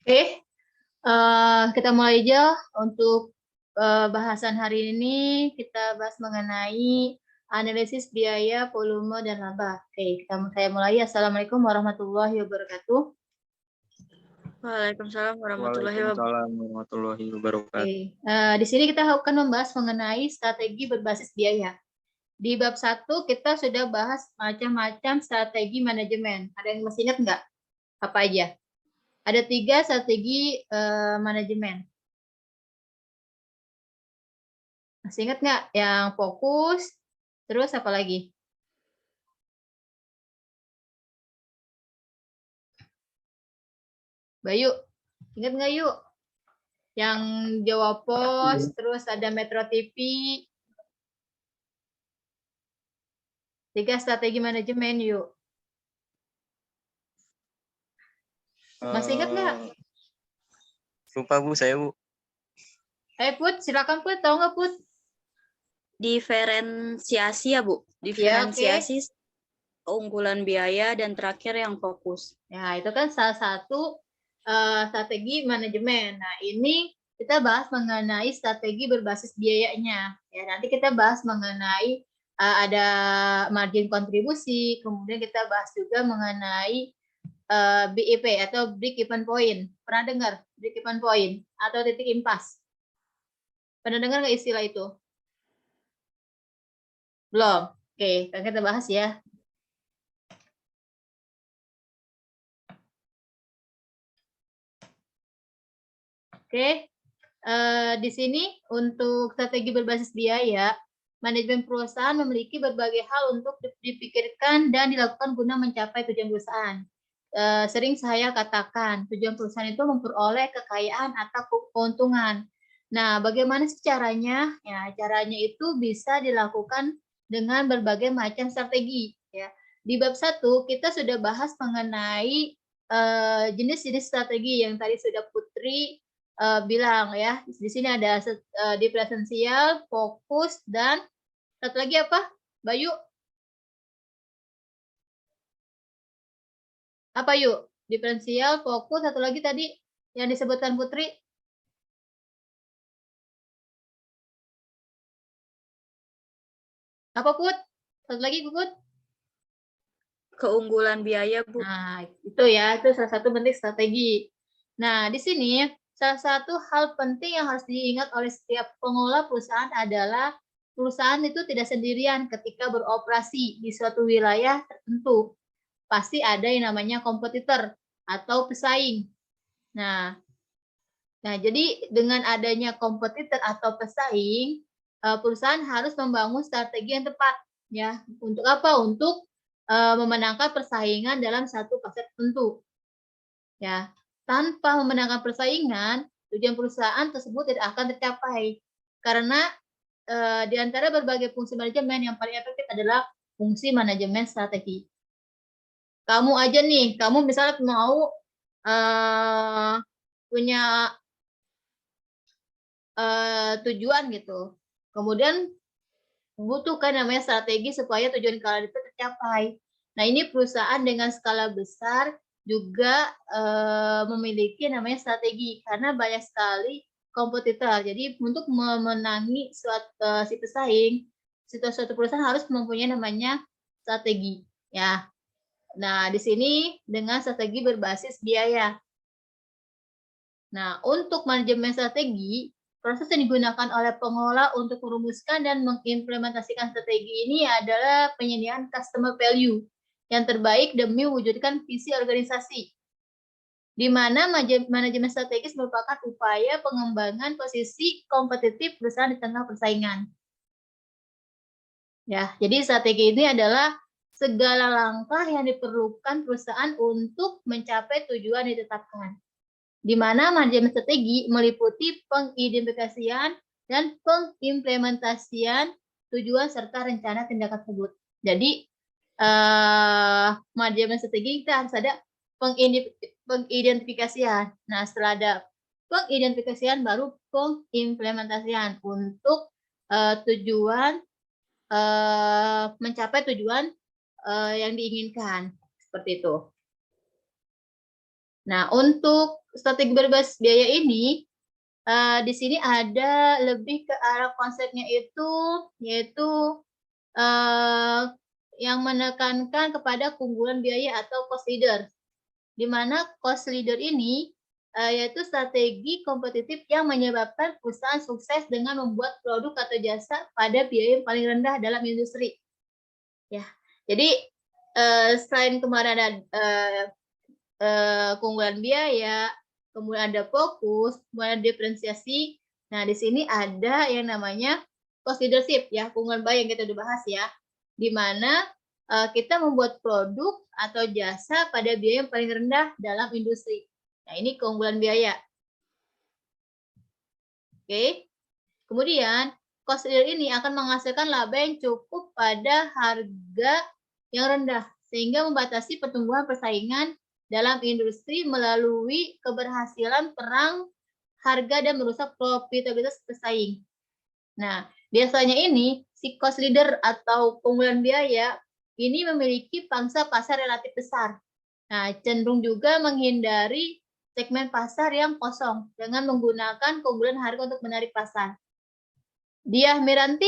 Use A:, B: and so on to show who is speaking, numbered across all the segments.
A: Oke, kita mulai aja untuk bahasan hari ini. Kita bahas mengenai analisis biaya, volume, dan laba. Oke, saya mulai. Assalamualaikum warahmatullahi wabarakatuh.
B: Waalaikumsalam warahmatullahi wabarakatuh.
A: Oke, di sini kita akan membahas mengenai strategi berbasis biaya. Di bab 1 kita sudah bahas macam-macam strategi manajemen. Ada yang masih ingat nggak? Apa aja? Ada 3 strategi manajemen. Masih ingat nggak? Yang fokus, terus apa lagi? Bayu, ingat nggak yuk? Yang Jawa Pos, terus ada Metro TV. 3 strategi manajemen yuk. Masih ingat nggak?
C: Lupa Bu, saya Bu.
A: Put, silakan Put, tahu nggak Put?
B: Diferensiasi ya Bu, diferensiasi ya, okay. Keunggulan biaya dan terakhir yang fokus.
A: Ya, itu kan salah satu strategi manajemen. Nah, ini kita bahas mengenai strategi berbasis biayanya. Ya, nanti kita bahas mengenai ada margin kontribusi, kemudian kita bahas juga mengenai BIP atau break even point. Pernah dengar break even point atau titik impas? Pernah dengar nggak istilah itu? Belum? Oke, kita bahas ya. Oke, di sini untuk strategi berbasis biaya, manajemen perusahaan memiliki berbagai hal untuk dipikirkan dan dilakukan guna mencapai tujuan perusahaan. Sering saya katakan, tujuan perusahaan itu memperoleh kekayaan atau keuntungan. Nah, bagaimana sih caranya? Ya, caranya itu bisa dilakukan dengan berbagai macam strategi. Ya. Di bab 1, kita sudah bahas mengenai jenis-jenis strategi yang tadi sudah Putri bilang ya. Di sini ada diferensial, fokus, dan satu lagi apa? Bayu? Apa yuk? Diferensial, fokus, satu lagi tadi yang disebutkan Putri. Apa Put? Satu lagi Put?
B: Keunggulan biaya Bu.
A: Nah, itu ya, itu salah satu bentuk strategi. Nah, di sini salah satu hal penting yang harus diingat oleh setiap pengelola perusahaan adalah perusahaan itu tidak sendirian ketika beroperasi di suatu wilayah tertentu. Pasti ada yang namanya kompetitor atau pesaing. Nah, jadi dengan adanya kompetitor atau pesaing, perusahaan harus membangun strategi yang tepat, ya. Untuk apa? Untuk memenangkan persaingan dalam satu pasar tertentu. Ya, tanpa memenangkan persaingan, tujuan perusahaan tersebut tidak akan tercapai. Karena di antara berbagai fungsi manajemen yang paling efektif adalah fungsi manajemen strategi. Kamu aja nih, kamu misalnya mau punya tujuan gitu. Kemudian butuhkan namanya strategi supaya tujuan kalian itu tercapai. Nah, ini perusahaan dengan skala besar juga memiliki namanya strategi karena banyak sekali kompetitor. Jadi untuk memenangi si pesaing, suatu perusahaan harus mempunyai namanya strategi. Ya. Nah, di sini dengan strategi berbasis biaya. Nah, untuk manajemen strategi, proses yang digunakan oleh pengelola untuk merumuskan dan mengimplementasikan strategi ini adalah penyediaan customer value yang terbaik demi mewujudkan visi organisasi, di mana manajemen strategis merupakan upaya pengembangan posisi kompetitif perusahaan di tengah persaingan. Ya, jadi strategi ini adalah segala langkah yang diperlukan perusahaan untuk mencapai tujuan yang ditetapkan, di mana manajemen strategi meliputi pengidentifikasian dan pengimplementasian tujuan serta rencana tindakan tersebut. Jadi manajemen strategi kita harus ada pengidentifikasian. Nah, setelah ada pengidentifikasian baru pengimplementasian untuk tujuan mencapai tujuan yang diinginkan, seperti itu. Nah, untuk strategi berbasis biaya ini di sini ada lebih ke arah konsepnya itu yaitu yang menekankan kepada keunggulan biaya atau cost leader, di mana cost leader ini yaitu strategi kompetitif yang menyebabkan perusahaan sukses dengan membuat produk atau jasa pada biaya yang paling rendah dalam industri. Ya, jadi selain kemarin ada keunggulan biaya, kemudian ada fokus, kemudian ada diferensiasi. Nah, di sini ada yang namanya cost leadership, ya, keunggulan biaya yang kita udah bahas ya, di mana kita membuat produk atau jasa pada biaya yang paling rendah dalam industri. Nah, ini keunggulan biaya. Oke. Kemudian, cost leader ini akan menghasilkan laba yang cukup pada harga yang rendah, sehingga membatasi pertumbuhan persaingan dalam industri melalui keberhasilan perang harga dan merusak profitabilitas pesaing. Nah, biasanya ini si cost leader atau keunggulan biaya ini memiliki pangsa pasar relatif besar. Nah, cenderung juga menghindari segmen pasar yang kosong dengan menggunakan keunggulan harga untuk menarik pasar. Dia Miranti,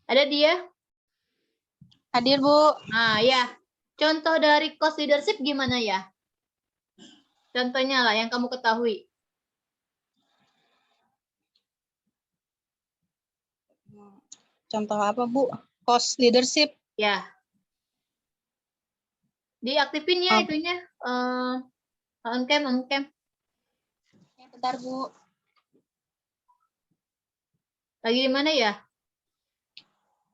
A: ada dia?
D: Hadir, Bu.
A: Nah, ya. Contoh dari cost leadership gimana ya? Contohnya lah yang kamu ketahui.
D: Contoh apa, Bu? Cost leadership.
A: Ya. Diaktifin ya itunya. On cam.
D: Ya, bentar, Bu.
A: Lagi di mana ya?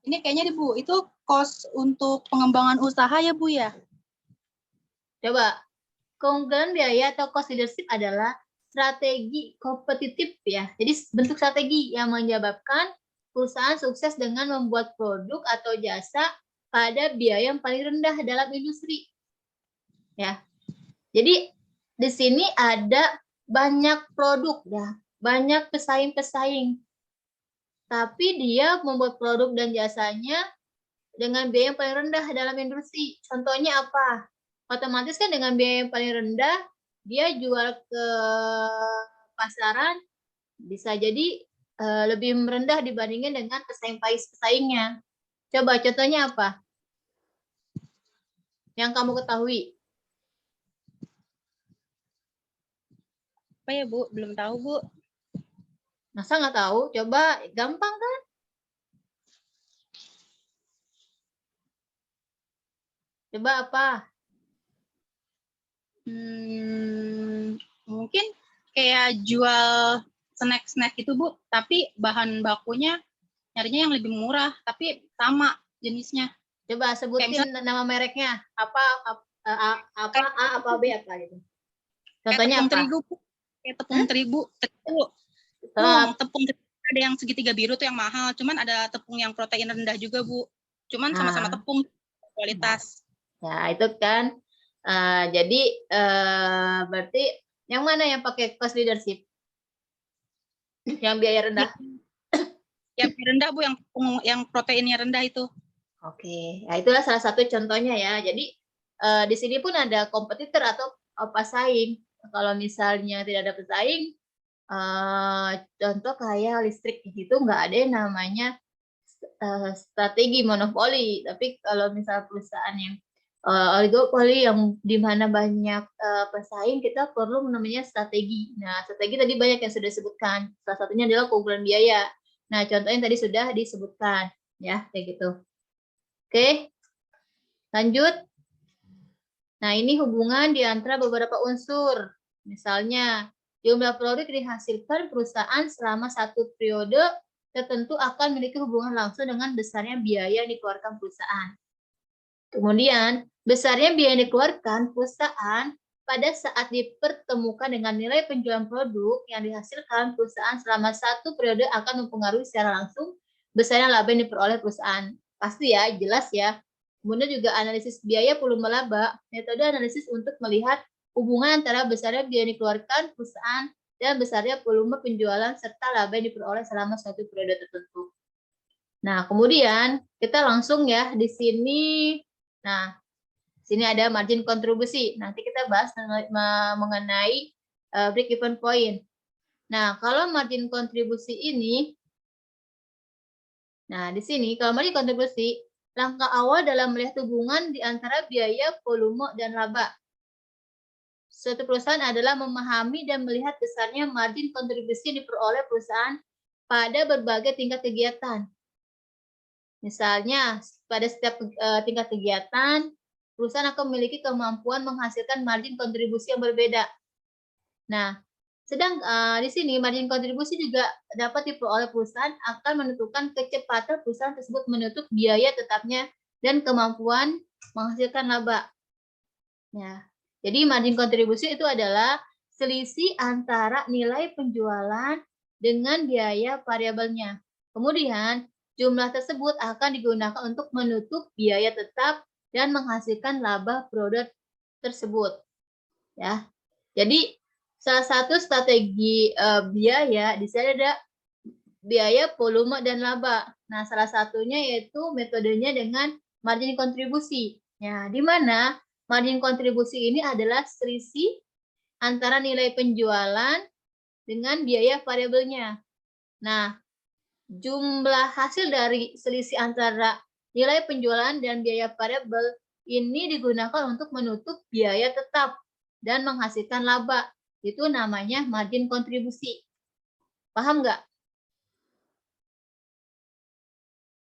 D: Ini kayaknya, Bu, itu cost untuk pengembangan usaha ya, Bu, ya?
A: Coba. Keunggulan biaya atau cost leadership adalah strategi kompetitif ya. Jadi bentuk strategi yang menyebabkan perusahaan sukses dengan membuat produk atau jasa pada biaya yang paling rendah dalam industri. Ya. Jadi di sini ada banyak produk ya, banyak pesaing-pesaing. Tapi dia membuat produk dan jasanya dengan biaya yang paling rendah dalam industri. Contohnya apa? Otomatis kan dengan biaya yang paling rendah, dia jual ke pasaran bisa jadi lebih rendah dibandingkan dengan pesaingnya. Coba contohnya apa? Yang kamu ketahui?
D: Apa ya, Bu? Belum tahu, Bu.
A: Masa nggak tahu? Coba, gampang kan? Coba apa?
D: Mungkin kayak jual snack-snack itu, Bu. Tapi bahan bakunya nyarinya yang lebih murah, tapi sama jenisnya.
A: Coba sebutin nama mereknya. Apa A, apa B, apa gitu. Contohnya
D: kayak tepung
A: apa?
D: terigu, Bu. Kayak tepung terigu. Tepung terigu ada yang segitiga biru tuh yang mahal. Cuman ada tepung yang protein rendah juga, Bu. Cuman sama-sama tepung kualitas.
A: Ya, itu kan. Jadi berarti yang mana yang pakai cost leadership? Yang biaya rendah?
D: Yang rendah, Bu, yang proteinnya rendah itu.
A: Oke, ya itulah salah satu contohnya ya. Jadi di sini pun ada kompetitor atau pesaing. Kalau misalnya tidak ada pesaing, contoh kayak listrik itu nggak ada yang namanya strategi monopoli. Tapi kalau misalnya perusahaan yang oligopoli yang di mana banyak pesaing, kita perlu namanya strategi. Nah, strategi tadi banyak yang sudah disebutkan. Salah satunya adalah keunggulan biaya. Nah, contohnya tadi sudah disebutkan, ya, kayak gitu. Oke, lanjut. Nah, ini hubungan di antara beberapa unsur. Misalnya, jumlah produk dihasilkan perusahaan selama satu periode tertentu akan memiliki hubungan langsung dengan besarnya biaya yang dikeluarkan perusahaan. Kemudian, besarnya biaya yang dikeluarkan perusahaan pada saat dipertemukan dengan nilai penjualan produk yang dihasilkan perusahaan selama satu periode akan mempengaruhi secara langsung besarnya laba yang diperoleh perusahaan. Pasti ya, jelas ya. Kemudian juga analisis biaya volume laba, metode analisis untuk melihat hubungan antara besarnya biaya yang dikeluarkan perusahaan dan besarnya volume penjualan serta laba yang diperoleh selama suatu periode tertentu. Nah, kemudian kita langsung ya di sini. Nah, Sini ada margin kontribusi. Nanti kita bahas mengenai break even point. Nah, kalau margin kontribusi ini, nah di sini kalau margin kontribusi, langkah awal dalam melihat hubungan di antara biaya, volume, dan laba. Suatu perusahaan adalah memahami dan melihat besarnya margin kontribusi yang diperoleh perusahaan pada berbagai tingkat kegiatan. Misalnya, pada setiap tingkat kegiatan, perusahaan akan memiliki kemampuan menghasilkan margin kontribusi yang berbeda. Nah, sedang di sini margin kontribusi juga dapat diperoleh perusahaan akan menentukan kecepatan perusahaan tersebut menutup biaya tetapnya dan kemampuan menghasilkan laba. Ya, jadi margin kontribusi itu adalah selisih antara nilai penjualan dengan biaya variabelnya. Kemudian jumlah tersebut akan digunakan untuk menutup biaya tetap dan menghasilkan laba produk tersebut. Ya, jadi salah satu strategi biaya di sini ada biaya, volume, dan laba. Nah, salah satunya yaitu metodenya dengan margin kontribusi. Ya, di mana margin kontribusi ini adalah selisih antara nilai penjualan dengan biaya variabelnya. Nah, jumlah hasil dari selisih antara nilai penjualan dan biaya variabel ini digunakan untuk menutup biaya tetap dan menghasilkan laba. Itu namanya margin kontribusi. Paham nggak?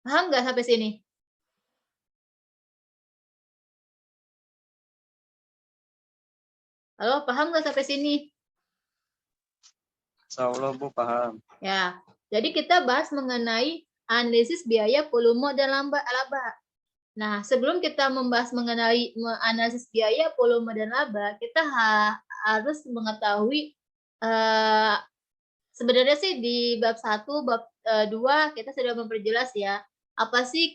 A: Paham nggak sampai sini? Halo, paham nggak sampai sini?
C: Insya Allah Bu paham.
A: Ya, jadi kita bahas mengenai analisis biaya, volume, dan laba. Nah, sebelum kita membahas mengenai analisis biaya, volume, dan laba, kita harus mengetahui sebenarnya sih di bab 1, bab 2 kita sudah memperjelas ya, apa sih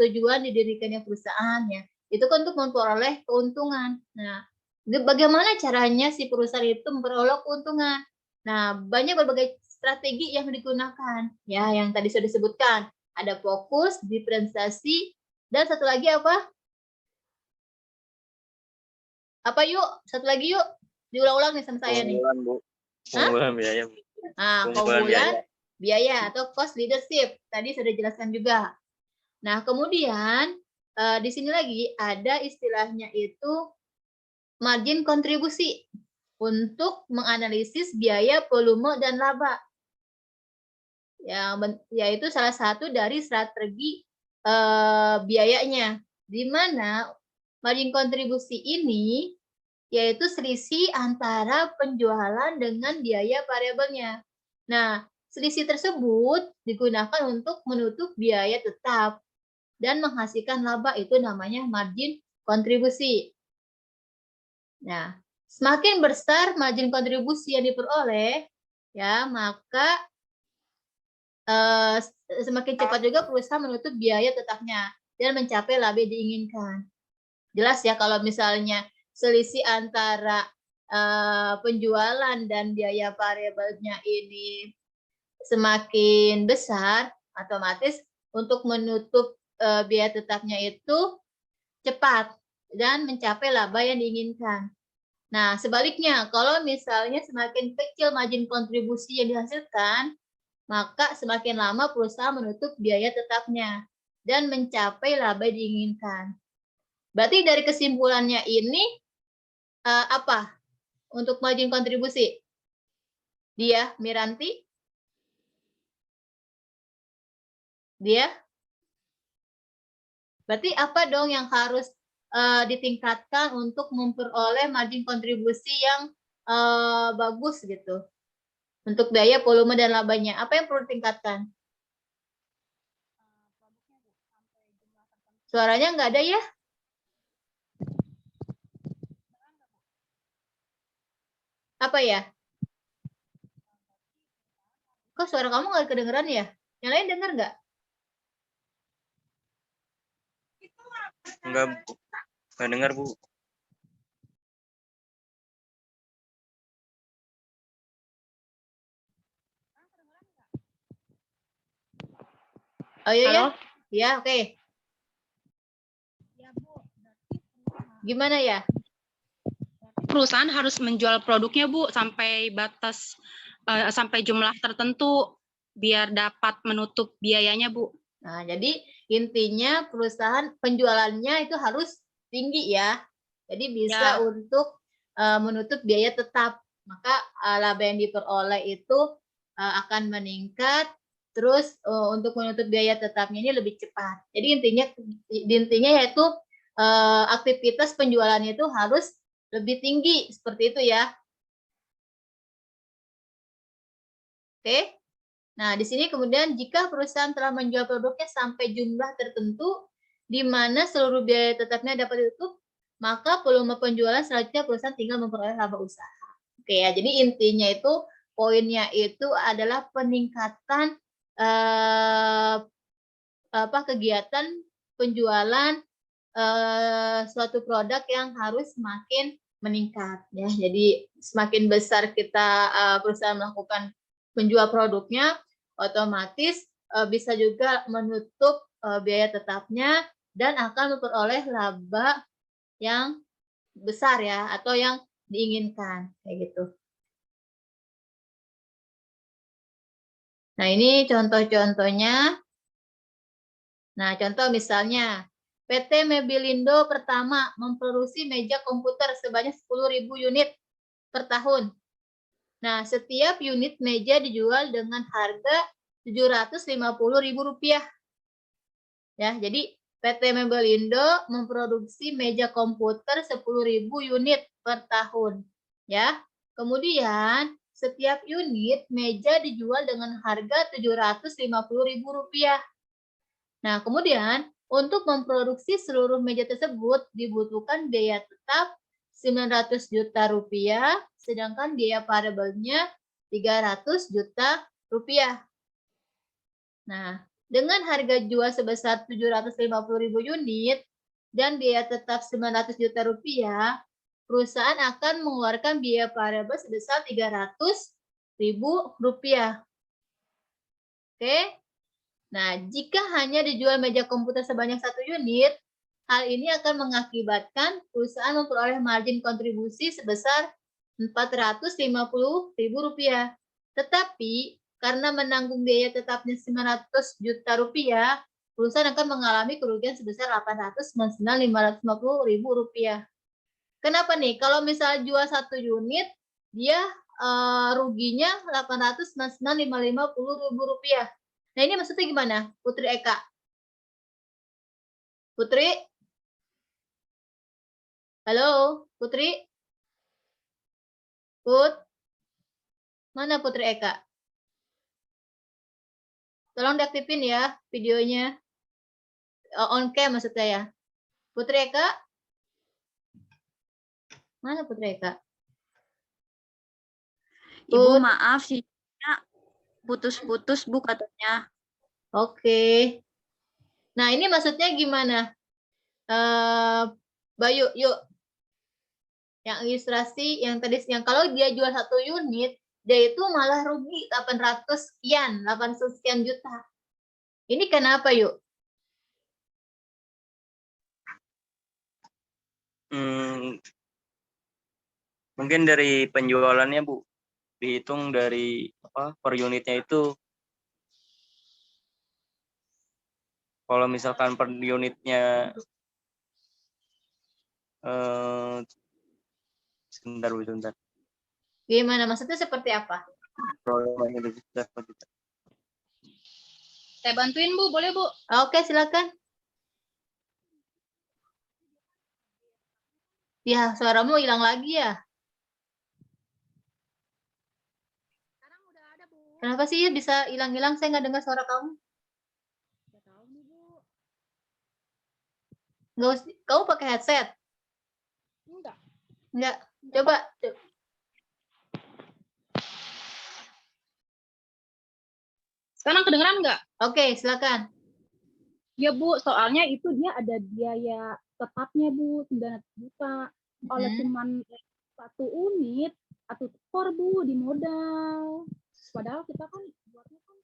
A: tujuan didirikannya perusahaan ya. Itu kan untuk memperoleh keuntungan. Nah, bagaimana caranya si perusahaan itu memperoleh keuntungan? Nah, banyak berbagai strategi yang digunakan ya, yang tadi sudah disebutkan. Ada fokus, diferensiasi, dan satu lagi apa? Apa yuk? Satu lagi yuk. Diulang-ulang nih sama saya nih.
C: Keunggulan Bu. Keunggulan biaya Bu.
A: Nah, keunggulan biaya atau cost leadership. Tadi sudah jelaskan juga. Nah, kemudian di sini lagi ada istilahnya itu margin kontribusi untuk menganalisis biaya, volume, dan laba. Yaitu salah satu dari strategi biayanya, di mana margin kontribusi ini yaitu selisih antara penjualan dengan biaya variabelnya. Nah, selisih tersebut digunakan untuk menutup biaya tetap dan menghasilkan laba, itu namanya margin kontribusi. Nah, semakin besar margin kontribusi yang diperoleh, ya maka semakin cepat juga perusahaan menutup biaya tetapnya dan mencapai laba yang diinginkan. Jelas ya kalau misalnya selisih antara penjualan dan biaya variabelnya ini semakin besar, otomatis untuk menutup biaya tetapnya itu cepat dan mencapai laba yang diinginkan. Nah, sebaliknya, kalau misalnya semakin kecil margin kontribusi yang dihasilkan, maka semakin lama perusahaan menutup biaya tetapnya dan mencapai laba yang diinginkan. Berarti dari kesimpulannya ini apa untuk margin kontribusi? Dia, Miranti? Dia? Berarti apa dong yang harus ditingkatkan untuk memperoleh margin kontribusi yang bagus gitu? Untuk biaya, volume, dan labanya. Apa yang perlu ditingkatkan? Suaranya nggak ada ya? Apa ya? Kok suara kamu nggak kedengeran ya? Yang lain dengar nggak?
C: Enggak Bu. Enggak dengar Bu.
A: Oh iya ya?
D: Halo?
A: Ya, oke.
D: Ya Bu, berarti
A: Gimana ya?
D: Perusahaan harus menjual produknya, Bu, sampai batas sampai jumlah tertentu biar dapat menutup biayanya, Bu.
A: Nah, jadi intinya perusahaan penjualannya itu harus tinggi ya. Jadi bisa
D: Ya.
A: untuk menutup biaya tetap. Maka laba yang diperoleh itu akan meningkat. Terus untuk menutup biaya tetapnya ini lebih cepat. Jadi intinya yaitu aktivitas penjualannya itu harus lebih tinggi seperti itu ya. Oke. Nah, di sini kemudian jika perusahaan telah menjual produknya sampai jumlah tertentu di mana seluruh biaya tetapnya dapat ditutup, maka volume penjualan selanjutnya perusahaan tinggal memperoleh laba usaha. Oke ya, jadi intinya itu poinnya itu adalah peningkatan kegiatan penjualan suatu produk yang harus semakin meningkat ya. Jadi semakin besar kita perusahaan melakukan menjual produknya, otomatis bisa juga menutup biaya tetapnya dan akan memperoleh laba yang besar ya atau yang diinginkan kayak gitu. Nah, ini contoh-contohnya. Nah, contoh misalnya PT Mebilindo pertama memproduksi meja komputer sebanyak 10.000 unit per tahun. Nah, setiap unit meja dijual dengan harga Rp750.000. Ya, jadi PT Mebilindo memproduksi meja komputer 10.000 unit per tahun. Ya. Kemudian setiap unit meja dijual dengan harga Rp750.000. Nah, kemudian untuk memproduksi seluruh meja tersebut dibutuhkan biaya tetap Rp900 juta, sedangkan biaya variabelnya Rp300 juta. Nah, dengan harga jual sebesar 750.000 unit dan biaya tetap Rp900 juta, perusahaan akan mengeluarkan biaya variabel sebesar Rp300.000. Oke. Nah, jika hanya dijual meja komputer sebanyak 1 unit, hal ini akan mengakibatkan perusahaan memperoleh margin kontribusi sebesar Rp450.000. Tetapi, karena menanggung biaya tetapnya Rp900 juta, perusahaan akan mengalami kerugian sebesar Rp899.550.000. Kenapa nih? Kalau misalnya jual 1 unit, dia ruginya Rp899.550.000. Nah, ini maksudnya gimana, Putri Eka? Putri? Halo, Putri? Put? Mana Putri Eka? Tolong diaktifin ya videonya. On cam maksudnya ya. Putri Eka? Mana Putri Eka?
B: Ibu
A: Put?
B: maaf sih putus-putus Bu katanya.
A: Oke. Nah, ini maksudnya gimana? Bayu, yuk. Yang ilustrasi yang tadi yang kalau dia jual 1 unit, dia itu malah rugi 800 sekian juta. Ini kenapa, yuk?
C: Mungkin dari penjualannya, Bu. Dihitung dari per unitnya itu. Kalau misalkan per unitnya sebentar.
A: Gimana? Maksudnya seperti apa?
D: Saya bantuin, Bu. Boleh, Bu?
A: Oke, silakan. Ya, suaramu hilang lagi ya?
D: Sekarang udah ada, Bu.
A: Kenapa sih bisa hilang-hilang? Saya nggak dengar suara kamu.
D: Nggak tahu nih, Bu.
A: Kamu pakai headset?
D: Enggak.
A: Enggak. Coba.
D: Sekarang kedengeran nggak?
A: Oke, silakan.
D: Ya, Bu. Soalnya itu dia ada biaya tetapnya, Bu. 900 juta. Kalau cuman 1 unit, atau skor, Bu, di modal. Padahal kita kan buatnya kan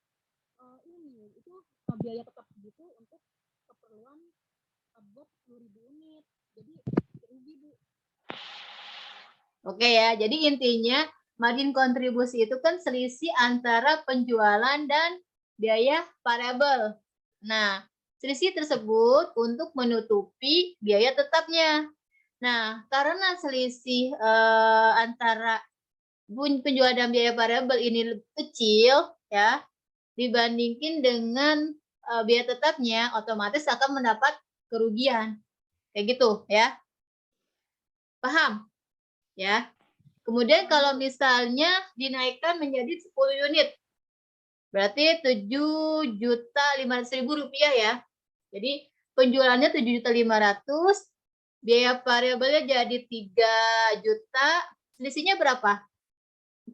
D: ini itu biaya tetap segitu untuk keperluan buat 10.000 unit. Jadi rugi, Bu.
A: Oke ya, jadi intinya margin kontribusi itu kan selisih antara penjualan dan biaya variabel. Nah, selisih tersebut untuk menutupi biaya tetapnya. Nah, karena selisih antara penjualan dan biaya variabel ini lebih kecil ya dibandingkan dengan biaya tetapnya, otomatis akan mendapat kerugian. Kayak gitu ya. Paham? Ya. Kemudian kalau misalnya dinaikkan menjadi 10 unit, berarti 7.500.000 rupiah ya. Jadi penjualannya 7.500.000, biaya variabelnya jadi 3 juta, selisihnya berapa?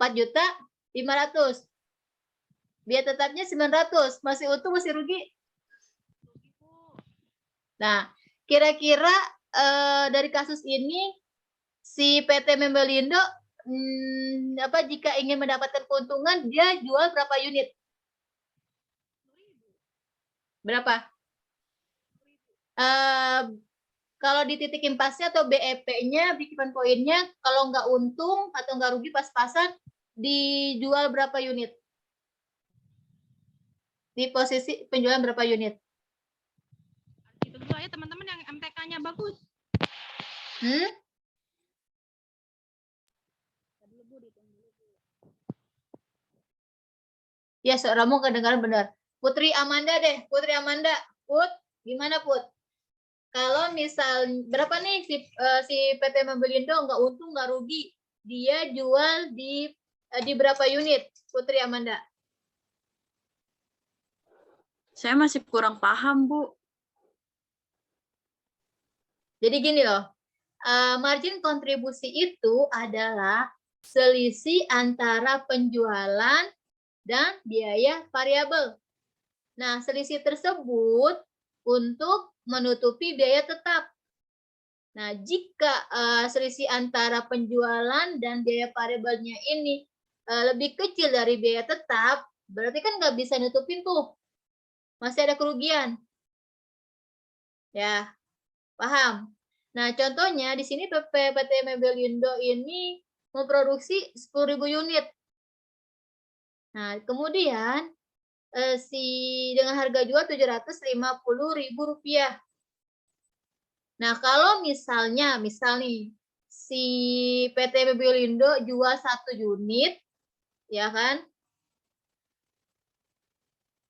A: 4.500.000. Biaya tetapnya 900, masih utuh, masih rugi. Nah, kira-kira dari kasus ini si PT Membelindo jika ingin mendapatkan keuntungan dia jual berapa unit? Berapa? Kalau di titik impasnya atau BEP-nya, break-even point-nya, kalau nggak untung atau nggak rugi pas-pasan, dijual berapa unit? Di posisi penjualan berapa unit?
D: Itu dulu ya teman-teman yang MTK-nya bagus.
A: Ya, suaramu kedengaran benar. Putri Amanda deh, Putri Amanda. Put, gimana Put? Kalau misal berapa nih si PT Membelindo nggak untung nggak rugi, dia jual di berapa unit, Putri Amanda?
B: Saya masih kurang paham, Bu.
A: Jadi gini loh, margin kontribusi itu adalah selisih antara penjualan dan biaya variabel. Nah, selisih tersebut untuk menutupi biaya tetap. Nah, jika selisih antara penjualan dan biaya variabelnya ini lebih kecil dari biaya tetap, berarti kan nggak bisa nutupin tuh. Masih ada kerugian. Ya, paham? Nah, contohnya di sini PT Membelindo ini memproduksi 10.000 unit. Nah, kemudian dengan harga jual Rp750.000. Nah, kalau misalnya, nih, si PT Membelindo jual 1 unit, ya kan?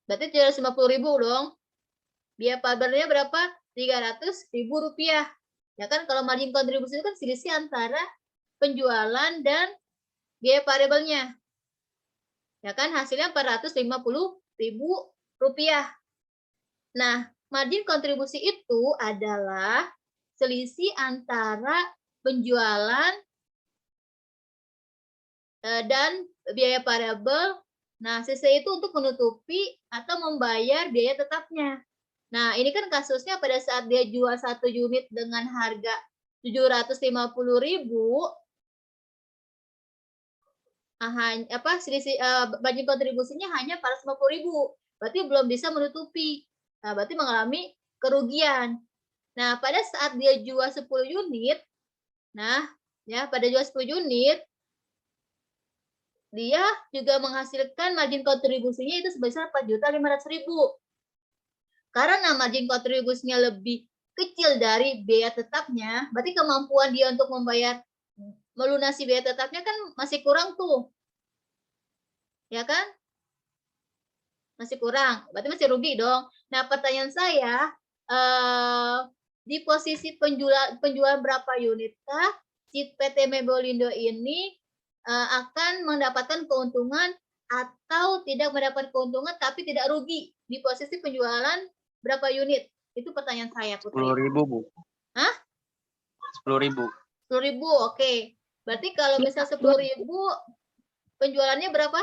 A: Berarti 750.000 dong. Biaya variabelnya berapa? Rp300.000. Ya kan, kalau margin kontribusi itu kan selisih antara penjualan dan biaya variabelnya. Ya kan, hasilnya Rp450.000. Nah, margin kontribusi itu adalah selisih antara penjualan dan biaya variabel. Nah, sisa itu untuk menutupi atau membayar biaya tetapnya. Nah, ini kan kasusnya pada saat dia jual 1 unit dengan harga Rp750.000, selisih margin kontribusinya hanya Rp450.000. Berarti belum bisa menutupi. Nah, berarti mengalami kerugian. Nah, pada saat dia jual 10 unit, pada jual 10 unit, dia juga menghasilkan margin kontribusinya itu sebesar Rp4.500.000. Karena margin kontribusinya lebih kecil dari biaya tetapnya, berarti kemampuan dia untuk melunasi biaya tetapnya kan masih kurang tuh. Ya kan? Masih kurang, berarti masih rugi dong. Nah, pertanyaan saya, di posisi penjualan berapa unitkah si PT Membelindo ini akan mendapatkan keuntungan atau tidak mendapat keuntungan tapi tidak rugi di posisi penjualan berapa unit? Itu pertanyaan saya, Putri.
C: 10.000, Bu.
A: Hah?
C: 10.000.
A: 10.000, oke. Berarti kalau misal 10.000, penjualannya berapa?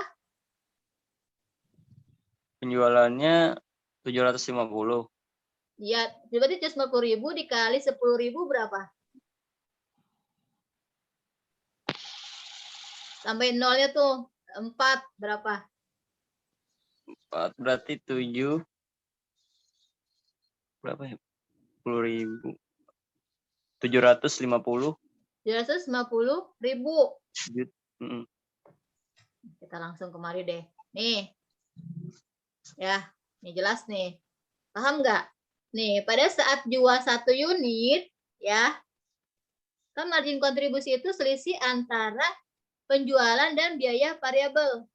C: Penjualannya 750.
A: Ya, berarti 750.000 dikali 10.000 berapa? Sampai nolnya tuh 4 berapa?
C: 4 berarti 7. Berapa ya? 10.000. 750
A: 750.000.
C: jut. Mm.
A: Kita langsung kemari deh. Nih. Ya, ini jelas nih. Paham nggak? Nih, pada saat jual 1 unit, ya, kan margin kontribusi itu selisih antara penjualan dan biaya variabel.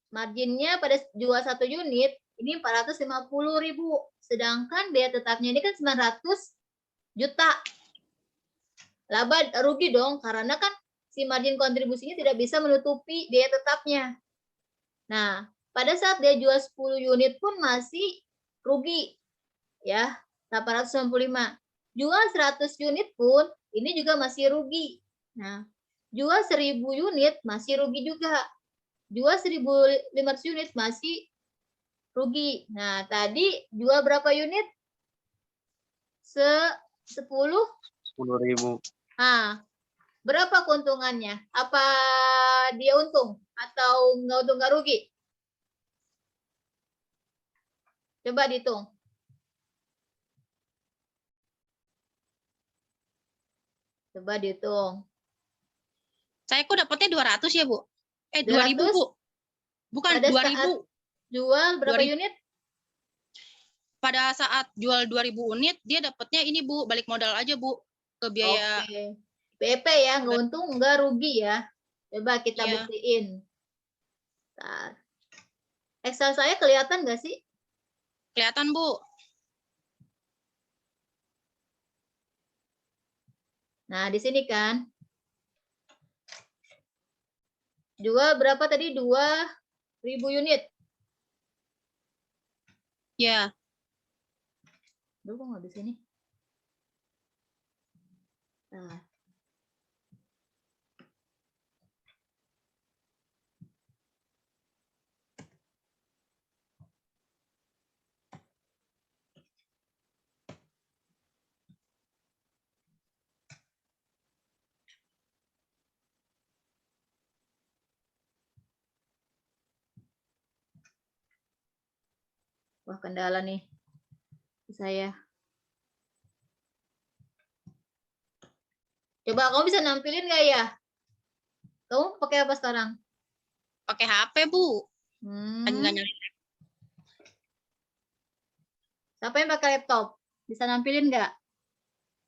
A: Marginnya pada jual 1 unit, ini 450.000. Sedangkan biaya tetapnya ini kan 900 juta. Laba rugi dong, karena kan si margin kontribusinya tidak bisa menutupi biaya tetapnya. Nah, pada saat dia jual 10 unit pun masih rugi. Ya, 895. Jual 100 unit pun ini juga masih rugi. Nah, jual 1000 unit masih rugi juga. Jual 1500 unit masih rugi. Nah, tadi jual berapa unit? 10.
C: 10.000.
A: Nah, berapa keuntungannya? Apa dia untung atau nggak untung nggak rugi? Coba dihitung. Coba dihitung.
E: Saya kok dapatnya 200 ya, Bu?
A: 200?
E: 2.000, Bu. Bukan,
A: Pada
E: 2.000.
A: saat jual berapa
E: 2000.
A: unit?
E: Pada saat jual 2.000 unit, dia dapatnya ini, Bu, balik modal aja, Bu. Ke biaya.
A: Oke. BP ya, nggak untung, nggak rugi ya. Coba kita
E: Iya.
A: buktiin. Bentar. Excel saya kelihatan nggak sih?
E: Kelihatan, Bu.
A: Nah, di sini kan. Jual berapa tadi? 2.000 unit.
E: Ya.
A: Duh, kok nggak bisa ini? Nah. Wah, kendala nih. Saya. Coba kamu bisa nampilin nggak ya? Kamu pakai apa sekarang?
E: Pakai HP, Bu. Lagi nggak
A: Hmm.
E: nyala.
A: Siapa yang pakai laptop? Bisa nampilin nggak?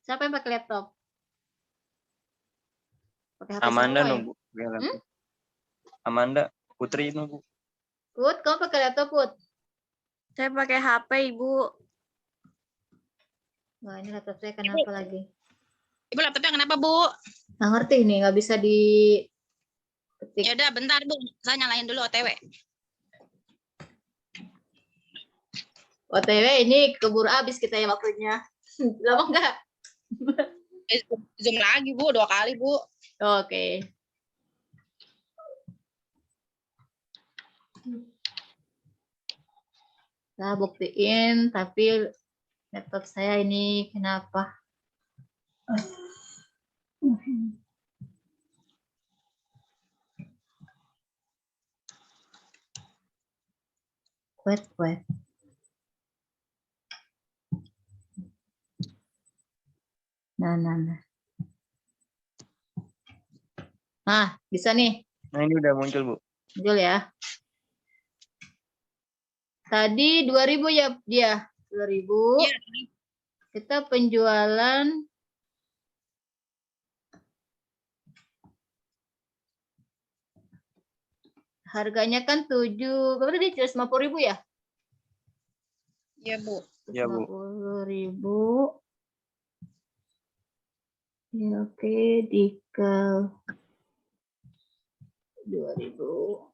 A: Siapa yang pakai laptop? Pakai HP
C: Amanda
A: semua ya?
C: nunggu. Amanda, Putri nunggu.
A: Put, kamu pakai laptop, Put?
B: Saya pakai HP, Ibu.
A: Wah, ini laptop saya kenapa lagi?
E: Ibu laptopnya kenapa, Bu?
A: Nggak ngerti nih, nggak bisa di ketik.
E: Ya udah, bentar, Bu. Saya nyalain dulu OTW.
A: OTW ini keburu habis kita ya waktunya. Lama nggak?
E: Zoom lagi, Bu. 2 kali, Bu.
A: Oke. Saya buktiin, tapi laptop saya ini kenapa? Wait. Nah. Nah, bisa nih.
C: Nah, ini udah muncul, Bu.
A: Muncul ya. Tadi 2.000 ya dia. 2.000.
E: Iya.
A: Kita penjualan harganya kan 7, berapa tadi? 750.000 ya?
E: Iya, Bu.
C: Iya, Bu.
A: 50.000. Ya, oke, dikal 2.000.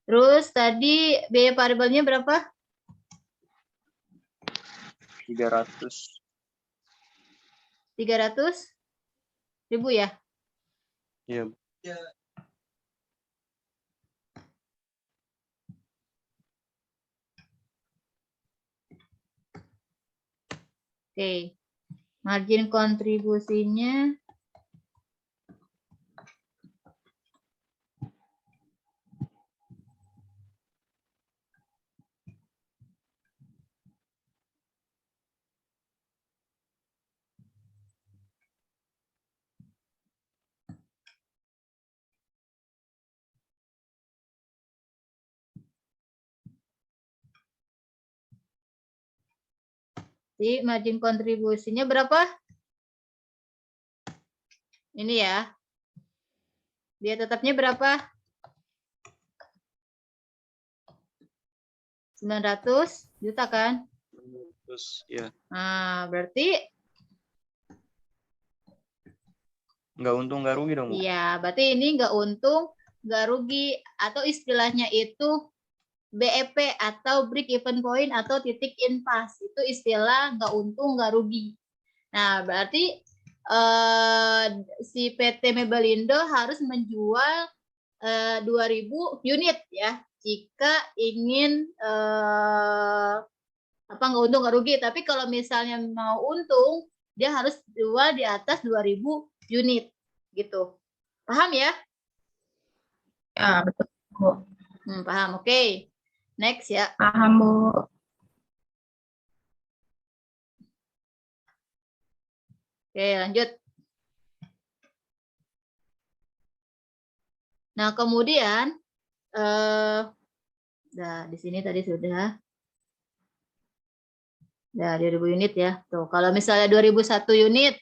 A: Terus tadi biaya variabelnya berapa?
C: 300.
A: 300.000 ya?
C: Iya, Bu.
A: Oke. Margin kontribusinya Jadi margin kontribusinya berapa? Ini ya. Biaya tetapnya berapa? 900 juta kan?
C: Terus ya
A: Nah, berarti
C: nggak untung nggak rugi dong, Bu.
A: iya, berarti ini nggak untung, nggak rugi, atau istilahnya itu BEP atau break even point atau titik impasse. Itu istilah nggak untung, nggak rugi. Nah, berarti si PT Mebelindo harus menjual 2.000 unit ya, jika ingin nggak untung nggak rugi. Tapi kalau misalnya mau untung, dia harus jual di atas 2.000 unit gitu. Paham ya?
D: Ya, betul, Bu.
A: Paham. Oke. Next ya.
D: Paham, Bu.
A: Oke, lanjut. Nah, kemudian di sini tadi sudah. Nah, 2.000 unit ya. Tuh, kalau misalnya 2001 unit,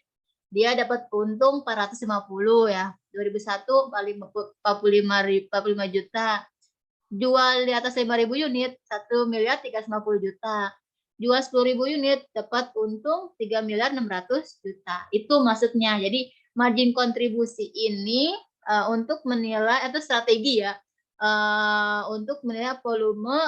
A: dia dapat untung 450 ya. 2001 paling 45 juta. Jual di atas 5.000 unit, 1.350 juta. Jual 10.000 unit, dapat untung 3.600 juta. Itu maksudnya. Jadi margin kontribusi ini untuk menilai, atau strategi ya, untuk menilai volume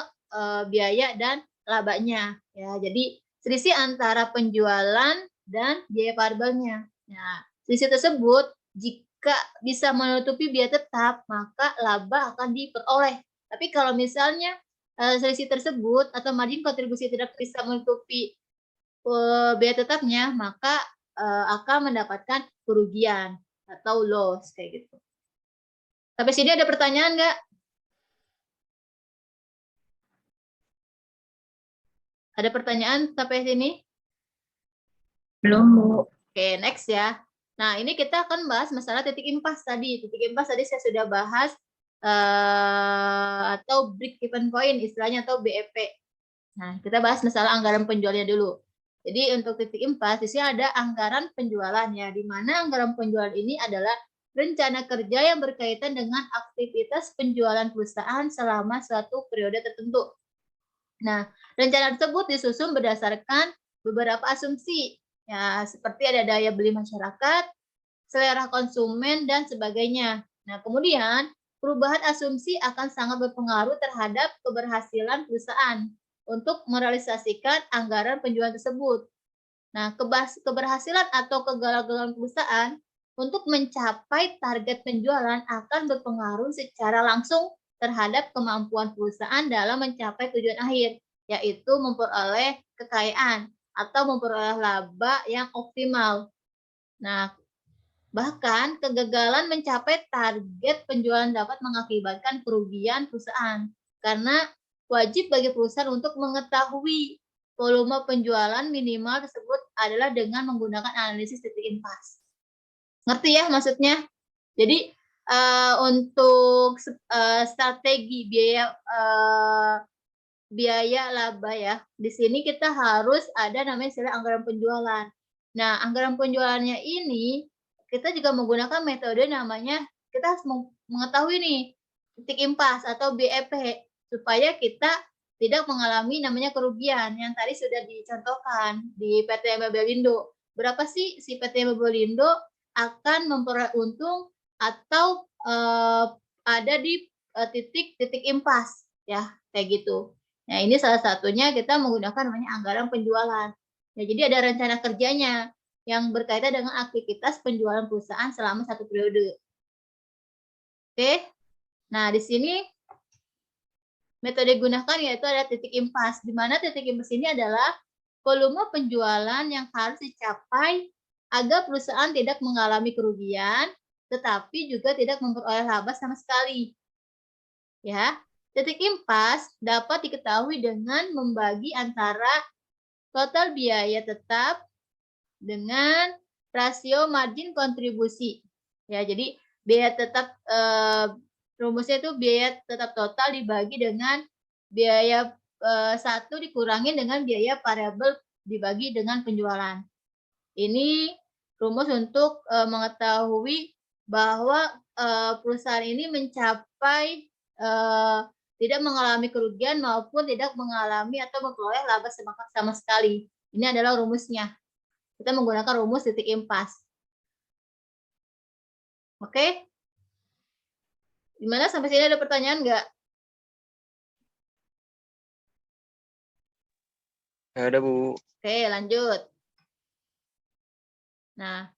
A: biaya dan labanya. Ya, jadi selisih antara penjualan dan biaya variabelnya. Nah, selisih tersebut jika bisa menutupi biaya tetap, maka laba akan diperoleh. Tapi kalau misalnya selisih tersebut atau margin kontribusi tidak bisa menutupi biaya tetapnya, maka akan mendapatkan kerugian atau loss kayak gitu. Sampai sini ada pertanyaan nggak? Ada pertanyaan sampai sini?
D: Belum, Bu.
A: Oke, next ya. Nah, ini kita akan bahas masalah titik impasse tadi. Titik impasse tadi saya sudah bahas atau break even point istilahnya, atau BEP. Nah, kita bahas masalah anggaran penjualnya dulu. Jadi untuk titik impasse di sini ada anggaran penjualan ya, di mana anggaran penjualan ini adalah rencana kerja yang berkaitan dengan aktivitas penjualan perusahaan selama suatu periode tertentu. Nah, rencana tersebut disusun berdasarkan beberapa asumsi, ya, seperti ada daya beli masyarakat, selera konsumen, dan sebagainya. Nah, kemudian perubahan asumsi akan sangat berpengaruh terhadap keberhasilan perusahaan untuk merealisasikan anggaran penjualan tersebut. Nah, keberhasilan atau kegagalan perusahaan untuk mencapai target penjualan akan berpengaruh secara langsung terhadap kemampuan perusahaan dalam mencapai tujuan akhir, yaitu memperoleh kekayaan atau memperoleh laba yang optimal. Nah, bahkan kegagalan mencapai target penjualan dapat mengakibatkan kerugian perusahaan, karena wajib bagi perusahaan untuk mengetahui volume penjualan minimal tersebut adalah dengan menggunakan analisis titik impasse. Ngerti ya maksudnya? Jadi untuk strategi biaya laba ya, di sini kita harus ada namanya istilah anggaran penjualan. Nah, anggaran penjualannya ini kita juga menggunakan metode namanya, kita harus mengetahui nih titik impasse atau BEP supaya kita tidak mengalami namanya kerugian yang tadi sudah dicontohkan di PT Mebelindo. Berapa sih si PT Mebelindo akan memperoleh untung atau ada di titik impasse ya, kayak gitu. Nah, ini salah satunya kita menggunakan namanya anggaran penjualan. Ya, jadi ada rencana kerjanya yang berkaitan dengan aktivitas penjualan perusahaan selama satu periode. Oke. Nah, di sini metode gunakan yaitu ada titik impasse, di mana titik impasse ini adalah volume penjualan yang harus dicapai agar perusahaan tidak mengalami kerugian, tetapi juga tidak memperoleh laba sama sekali. Ya, titik impasse dapat diketahui dengan membagi antara total biaya tetap dengan rasio margin kontribusi. Ya, jadi biaya tetap rumusnya itu biaya tetap total dibagi dengan biaya 1 dikurangi dengan biaya variabel dibagi dengan penjualan. Ini rumus untuk mengetahui bahwa perusahaan ini mencapai tidak mengalami kerugian maupun tidak mengalami atau memperoleh laba sama sekali. Ini adalah rumusnya. Kita menggunakan rumus titik impas. Oke? Gimana, sampai sini ada pertanyaan nggak?
C: Nggak ada, Bu.
A: Oke, lanjut. Nah,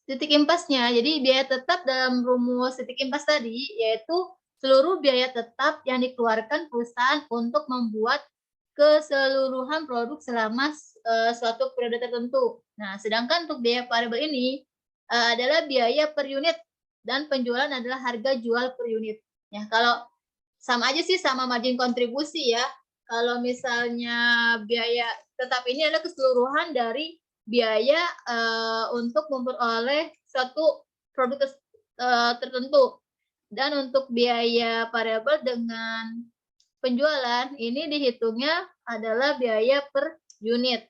A: titik impasnya, jadi biaya tetap dalam rumus titik impas tadi, yaitu seluruh biaya tetap yang dikeluarkan perusahaan untuk membuat keseluruhan produk selama suatu periode tertentu. Nah, sedangkan untuk biaya variabel ini adalah biaya per unit dan penjualan adalah harga jual per unit. Ya, kalau sama aja sih sama margin kontribusi ya. Kalau misalnya biaya tetap ini adalah keseluruhan dari biaya untuk memperoleh suatu produk tertentu. Dan untuk biaya variabel dengan penjualan ini dihitungnya adalah biaya per unit.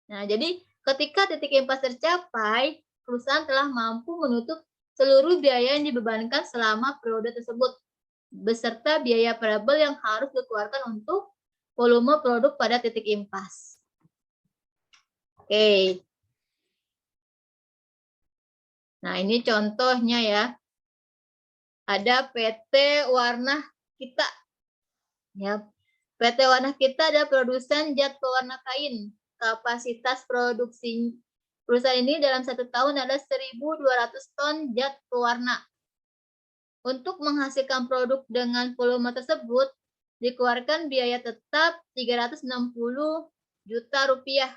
A: Nah, jadi ketika titik impas tercapai, perusahaan telah mampu menutup seluruh biaya yang dibebankan selama periode tersebut, beserta biaya variabel yang harus dikeluarkan untuk volume produk pada titik impas. Oke. Nah, ini contohnya ya. Ada PT Warna Kita. Ya, PT Warna Kita adalah produsen zat pewarna kain. Kapasitas produksi perusahaan ini dalam 1 tahun adalah 1.200 ton zat pewarna. Untuk menghasilkan produk dengan volume tersebut, dikeluarkan biaya tetap 360 juta rupiah.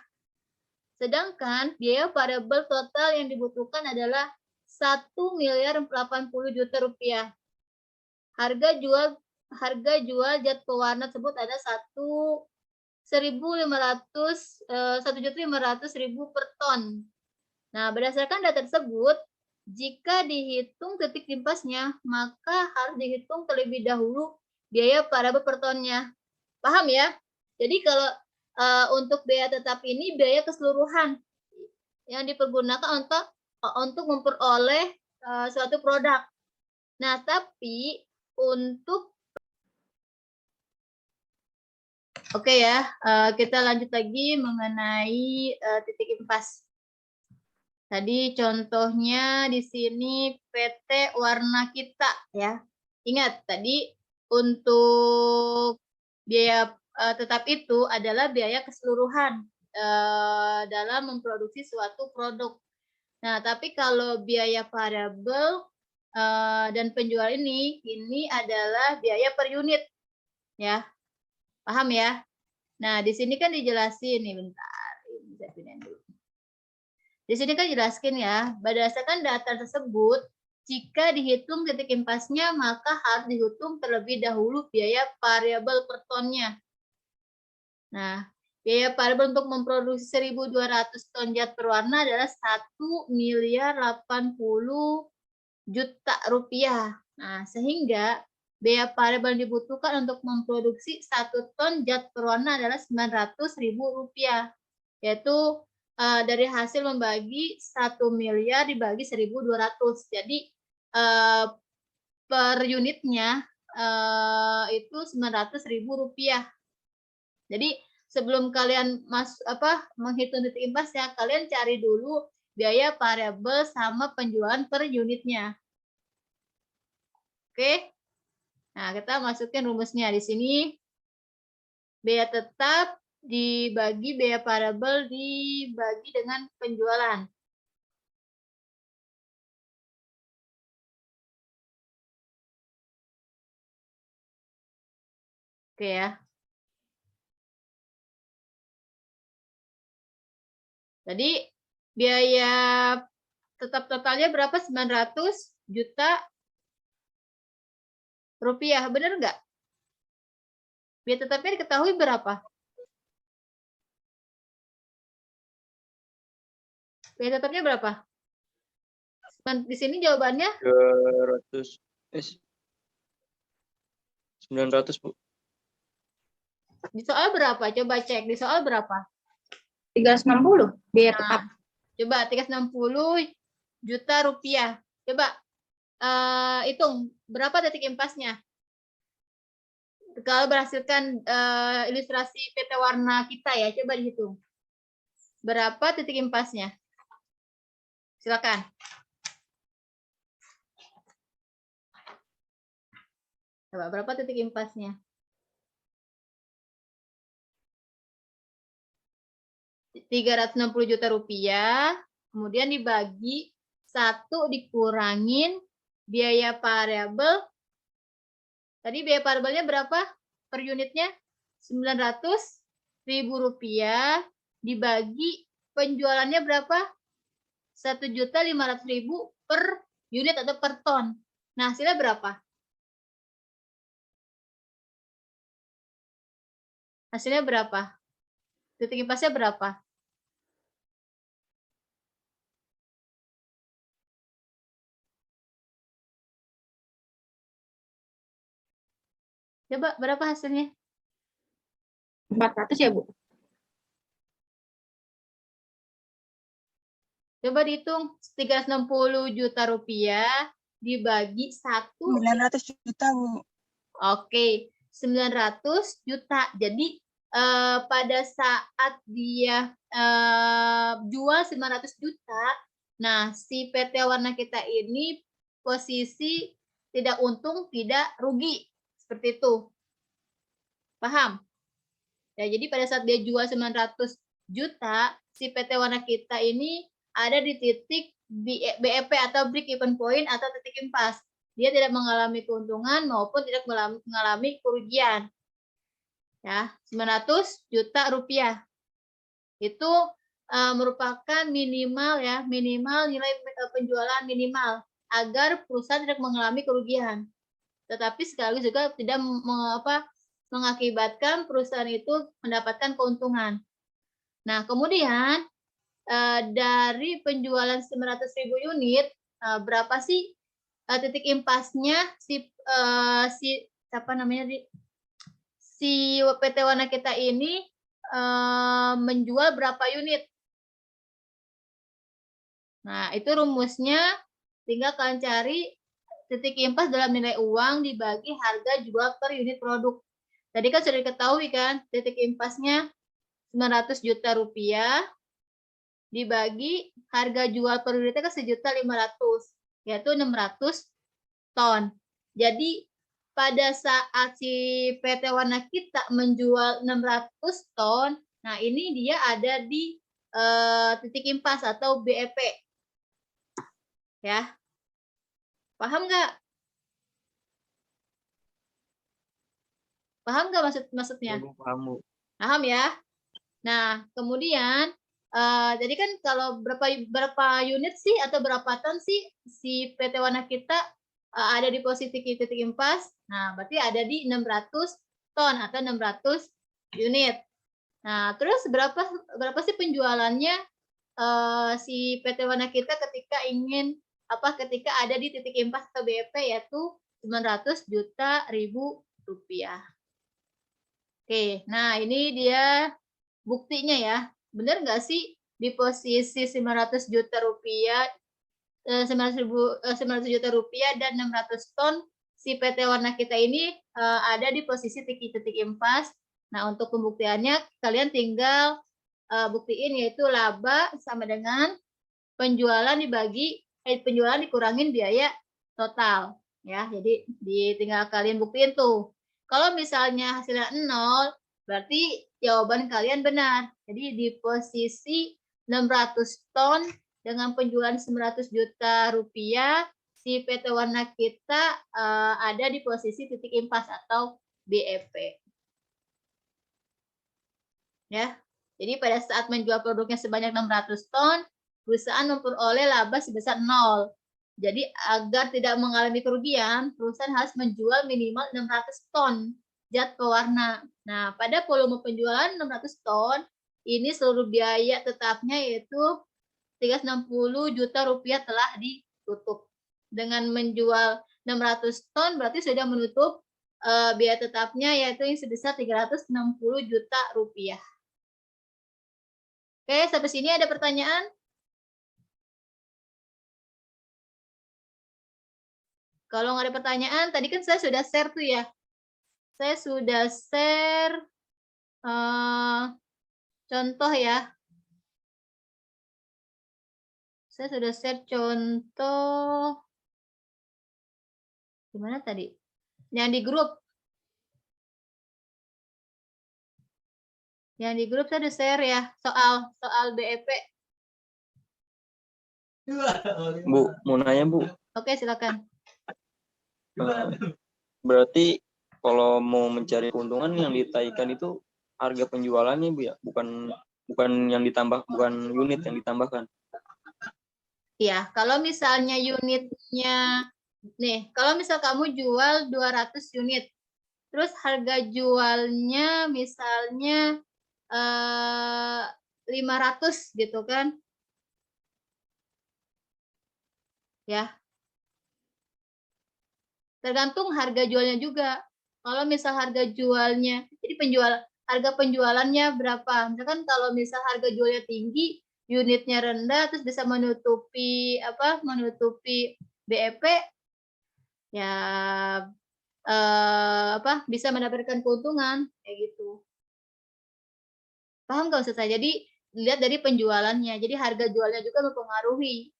A: Sedangkan biaya variabel total yang dibutuhkan adalah 1.080 juta rupiah. Harga jual zat pewarna tersebut ada 1.500.000 per ton. Nah, berdasarkan data tersebut, jika dihitung titik impasnya, maka harus dihitung terlebih dahulu biaya variabel per tonnya. Paham ya? Jadi kalau untuk biaya tetap ini biaya keseluruhan yang dipergunakan untuk memperoleh suatu produk. Nah, tapi untuk Oke ya, kita lanjut lagi mengenai titik impas. Tadi contohnya di sini PT Warna Kita ya. Ingat tadi untuk biaya tetap itu adalah biaya keseluruhan dalam memproduksi suatu produk. Nah, tapi kalau biaya variabel dan penjual ini adalah biaya per unit ya. Paham ya? Nah, di sini kan dijelasin nih, bentar. Ini saya pindahin dulu. Di sini kan jelaskan ya, berdasarkan data tersebut, jika dihitung titik impasnya, maka harus dihitung terlebih dahulu biaya variabel per tonnya. Nah, biaya variabel untuk memproduksi 1.200 ton zat berwarna adalah 1.080 juta rupiah. Nah, sehingga biaya variabel yang dibutuhkan untuk memproduksi 1 ton zat berwarna adalah 900.000 rupiah, yaitu dari hasil membagi 1 miliar dibagi 1.200. Jadi per unitnya itu 900.000 rupiah. Jadi sebelum kalian menghitung titik impas ya, kalian cari dulu biaya variabel sama penjualan per unitnya. Oke. Nah, kita masukin rumusnya di sini. Biaya tetap dibagi biaya variabel dibagi dengan penjualan. Oke ya. Jadi biaya tetap totalnya berapa? 900 juta rupiah, benar nggak? Biaya tetapnya diketahui berapa? Biaya tetapnya berapa? Di sini jawabannya
C: 900, Bu.
A: di soal berapa? Coba cek di soal berapa?
D: 360 biaya tetap.
A: Nah, coba 360 juta rupiah. Coba hitung berapa titik impasnya. Kalau berhasilkan ilustrasi PT warna kita ya, coba dihitung. Berapa titik impasnya? Silakan. Coba berapa titik impasnya? 360 juta rupiah, kemudian dibagi 1 dikurangin biaya variabel. Tadi biaya variabelnya berapa per unitnya? 900.000 rupiah dibagi penjualannya berapa? 1.500.000 per unit atau per ton. Nah, hasilnya berapa? Hasilnya berapa? Titik impasnya berapa? Coba berapa hasilnya?
D: 400 ya, Bu?
A: Coba dihitung 360 juta rupiah dibagi 1.
F: 900 juta, Bu.
A: Oke, 900 juta. Jadi pada saat dia jual 900 juta, nah si PT Warna kita ini posisi tidak untung, tidak rugi. Seperti itu. Paham? Ya, jadi pada saat dia jual 900 juta, si PT Warna kita ini ada di titik BEP atau break even point atau titik impas. Dia tidak mengalami keuntungan maupun tidak mengalami kerugian. Ya, 900 juta rupiah. Itu merupakan minimal ya, minimal nilai penjualan minimal agar perusahaan tidak mengalami kerugian. Tetapi sekaligus juga tidak mengakibatkan perusahaan itu mendapatkan keuntungan. Nah, kemudian dari penjualan 900.000 unit, berapa sih titik impasnya si apa namanya si PT Warna kita ini menjual berapa unit? Nah, itu rumusnya tinggal kalian cari titik impas dalam nilai uang dibagi harga jual per unit produk. Tadi kan sudah diketahui kan, titik impasnya 900 juta rupiah dibagi harga jual per unitnya kan 1.500.000, yaitu 600 ton. Jadi pada saat si PT Warna kita menjual 600 ton, nah ini dia ada di titik impas atau BEP. Ya. Paham nggak? Paham nggak maksudnya?
C: Paham, Bu.
A: Paham ya? Nah, kemudian jadi kan kalau berapa unit sih atau berapa ton sih si PT Warna kita ada di posisi titik impas? Nah, berarti ada di 600 ton atau 600 unit. Nah, terus berapa sih penjualannya si PT Warna kita ketika ketika ada di titik impas atau BEP, yaitu 900 juta rupiah. Oke, nah ini dia buktinya ya. Benar nggak sih di posisi 900 juta rupiah, 900 juta rupiah dan 600 ton si PT Warna kita ini ada di posisi titik impas. Nah, untuk pembuktiannya kalian tinggal buktiin yaitu laba sama dengan penjualan dikurangin biaya total ya. Jadi tinggal kalian buktiin tuh. Kalau misalnya hasilnya 0, berarti jawaban kalian benar. Jadi di posisi 600 ton dengan penjualan 900 juta rupiah, si PT Warna kita ada di posisi titik impas atau BEP. Ya. Jadi pada saat menjual produknya sebanyak 600 ton, perusahaan memperoleh laba sebesar 0. Jadi agar tidak mengalami kerugian, perusahaan harus menjual minimal 600 ton zat pewarna. Nah, pada volume penjualan 600 ton, ini seluruh biaya tetapnya yaitu 360 juta rupiah telah ditutup. Dengan menjual 600 ton berarti sudah menutup biaya tetapnya yaitu yang sebesar 360 juta rupiah. Oke, sampai sini ada pertanyaan? Kalau nggak ada pertanyaan, tadi kan saya sudah share tuh ya. Saya sudah share contoh ya. Saya sudah share contoh. Gimana tadi? Yang di grup. Yang di grup saya udah share ya, soal BEP.
C: Bu, mau nanya Bu.
A: Oke, silakan.
C: Berarti kalau mau mencari keuntungan yang ditaikan itu harga penjualannya Bu ya, bukan yang ditambah, bukan unit yang ditambahkan.
A: Ya, kalau misalnya unitnya, nih, kalau misal kamu jual 200 unit, terus harga jualnya misalnya 500 gitu kan. Ya. Tergantung harga jualnya juga. Kalau misal harga jualnya, jadi harga penjualannya berapa? Misalkan kalau misal harga jualnya tinggi, unitnya rendah, terus bisa menutupi BEP, ya bisa mendapatkan keuntungan kayak gitu. Paham nggak Ustaz? Jadi lihat dari penjualannya. Jadi harga jualnya juga mempengaruhi.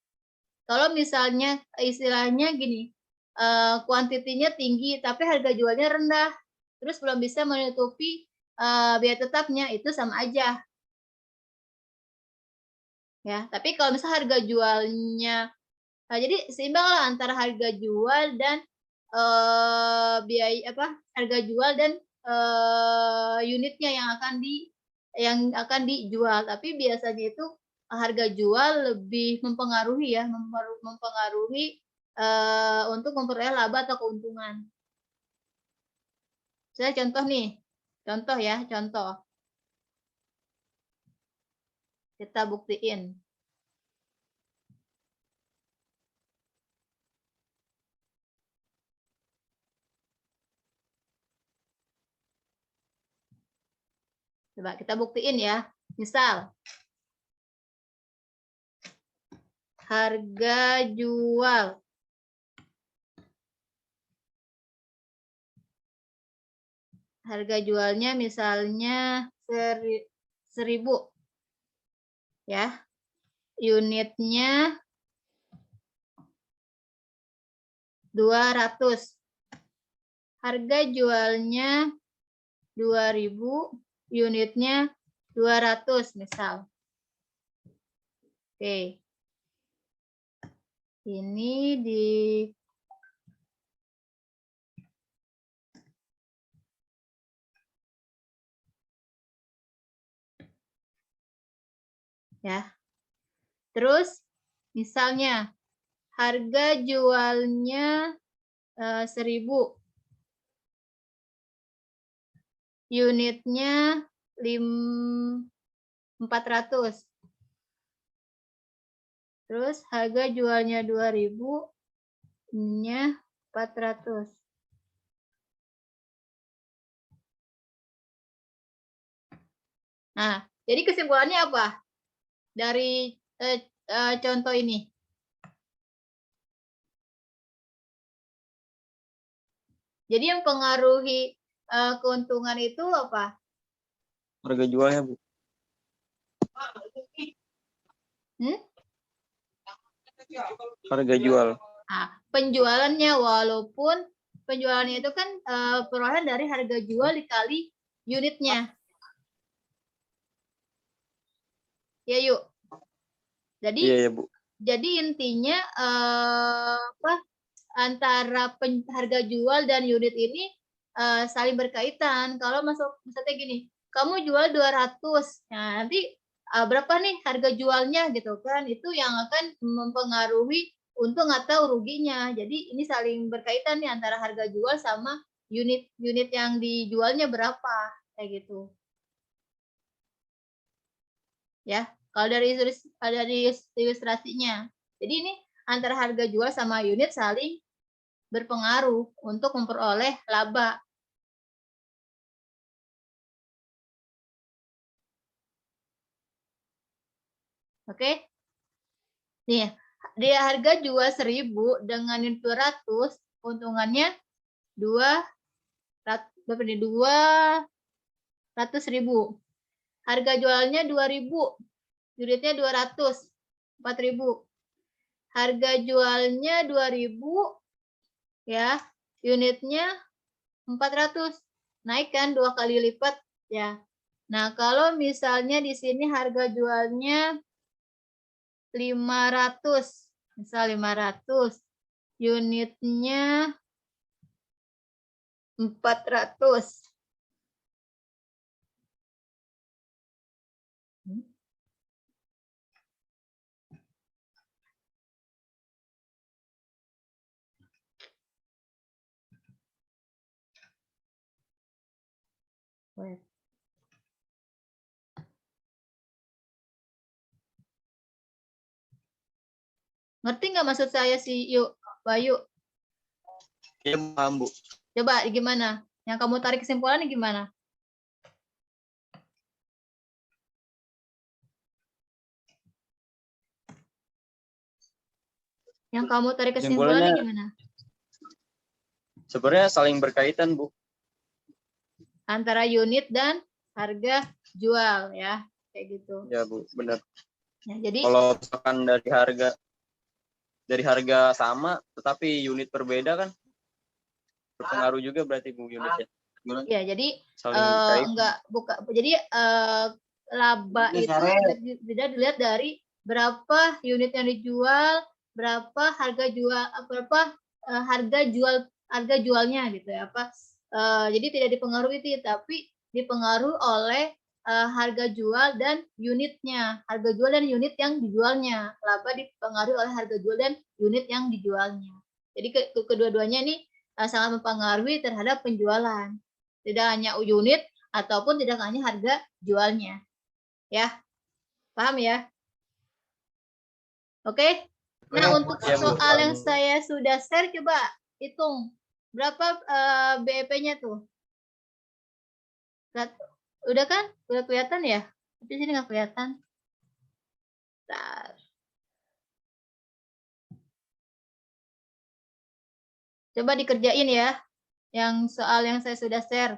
A: Kalau misalnya istilahnya gini, kuantitinya tinggi tapi harga jualnya rendah, terus belum bisa menutupi biaya tetapnya, itu sama aja. Ya, tapi kalau misalnya harga jualnya, jadi seimbang lah antara harga jual dan harga jual dan unitnya yang akan dijual. Tapi biasanya itu harga jual lebih mempengaruhi ya, mempengaruhi untuk memperoleh laba atau keuntungan. Saya contoh nih, contoh. Kita buktiin. Coba kita buktiin ya. Misal, harga jual. Harga jualnya misalnya 1.000. Ya. Unitnya 200. Harga jualnya 2.000, unitnya 200 misal. Oke. Ini di ya. Terus misalnya harga jualnya 1.000. Unitnya 400. Terus harga jualnya 2.000, nya 400. Nah, jadi kesimpulannya apa dari contoh ini? Jadi yang pengaruhi keuntungan itu apa?
C: Harga jualnya Bu. Harga jual.
A: Nah, penjualannya, walaupun penjualannya itu kan perolehan dari harga jual dikali unitnya. Ya yuk. Jadi
C: Iya ya Bu.
A: Jadi intinya antara harga jual dan unit ini saling berkaitan. Kalau misalnya gini, kamu jual 200, nah nanti berapa nih harga jualnya gitu kan? Itu yang akan mempengaruhi untung atau ruginya. Jadi ini saling berkaitan nih antara harga jual sama unit yang dijualnya berapa kayak gitu. Ya, kalau dari ilustrasinya. Jadi ini antara harga jual sama unit saling berpengaruh untuk memperoleh laba. Oke. Nih, dia harga jual 1.000 dengan unit 200, keuntungannya 200.000. Harga jualnya 2.000, unitnya 200, 4.000. Harga jualnya 2.000 ya, unitnya 400. Naik kan 2 kali lipat ya. Nah, kalau misalnya di sini harga jualnya 500, misal 500, unitnya 400. Ngerti nggak maksud saya sih, yuk, Bayu?
C: Ya paham, Bu.
A: Coba gimana? Yang kamu tarik kesimpulannya gimana? Yang kamu tarik kesimpulannya gimana?
C: Sebenarnya saling berkaitan, Bu.
A: Antara unit dan harga jual ya, kayak gitu.
C: Ya, Bu, benar.
A: Ya, jadi
C: Kalau misalkan dari harga sama tetapi unit berbeda kan berpengaruh juga berarti, Bu, unitnya. Gimana?
A: ya jadi
C: Saling berkaitan.
A: laba itu tidak dilihat dari berapa unit yang dijual, berapa harga jualnya gitu ya, jadi tidak dipengaruhi itu, tapi dipengaruhi oleh harga jual dan unitnya, harga jual dan unit yang dijualnya. Laba dipengaruhi oleh harga jual dan unit yang dijualnya. Jadi kedua-duanya ini sangat mempengaruhi terhadap penjualan, tidak hanya unit ataupun tidak hanya harga jualnya. Ya, paham ya? Oke. Nah, untuk soal yang saya sudah share, coba hitung berapa BEP-nya tuh. Udah kan? Udah kelihatan ya? Tapi sini nggak kelihatan. Bentar. Coba dikerjain ya, yang soal yang saya sudah share.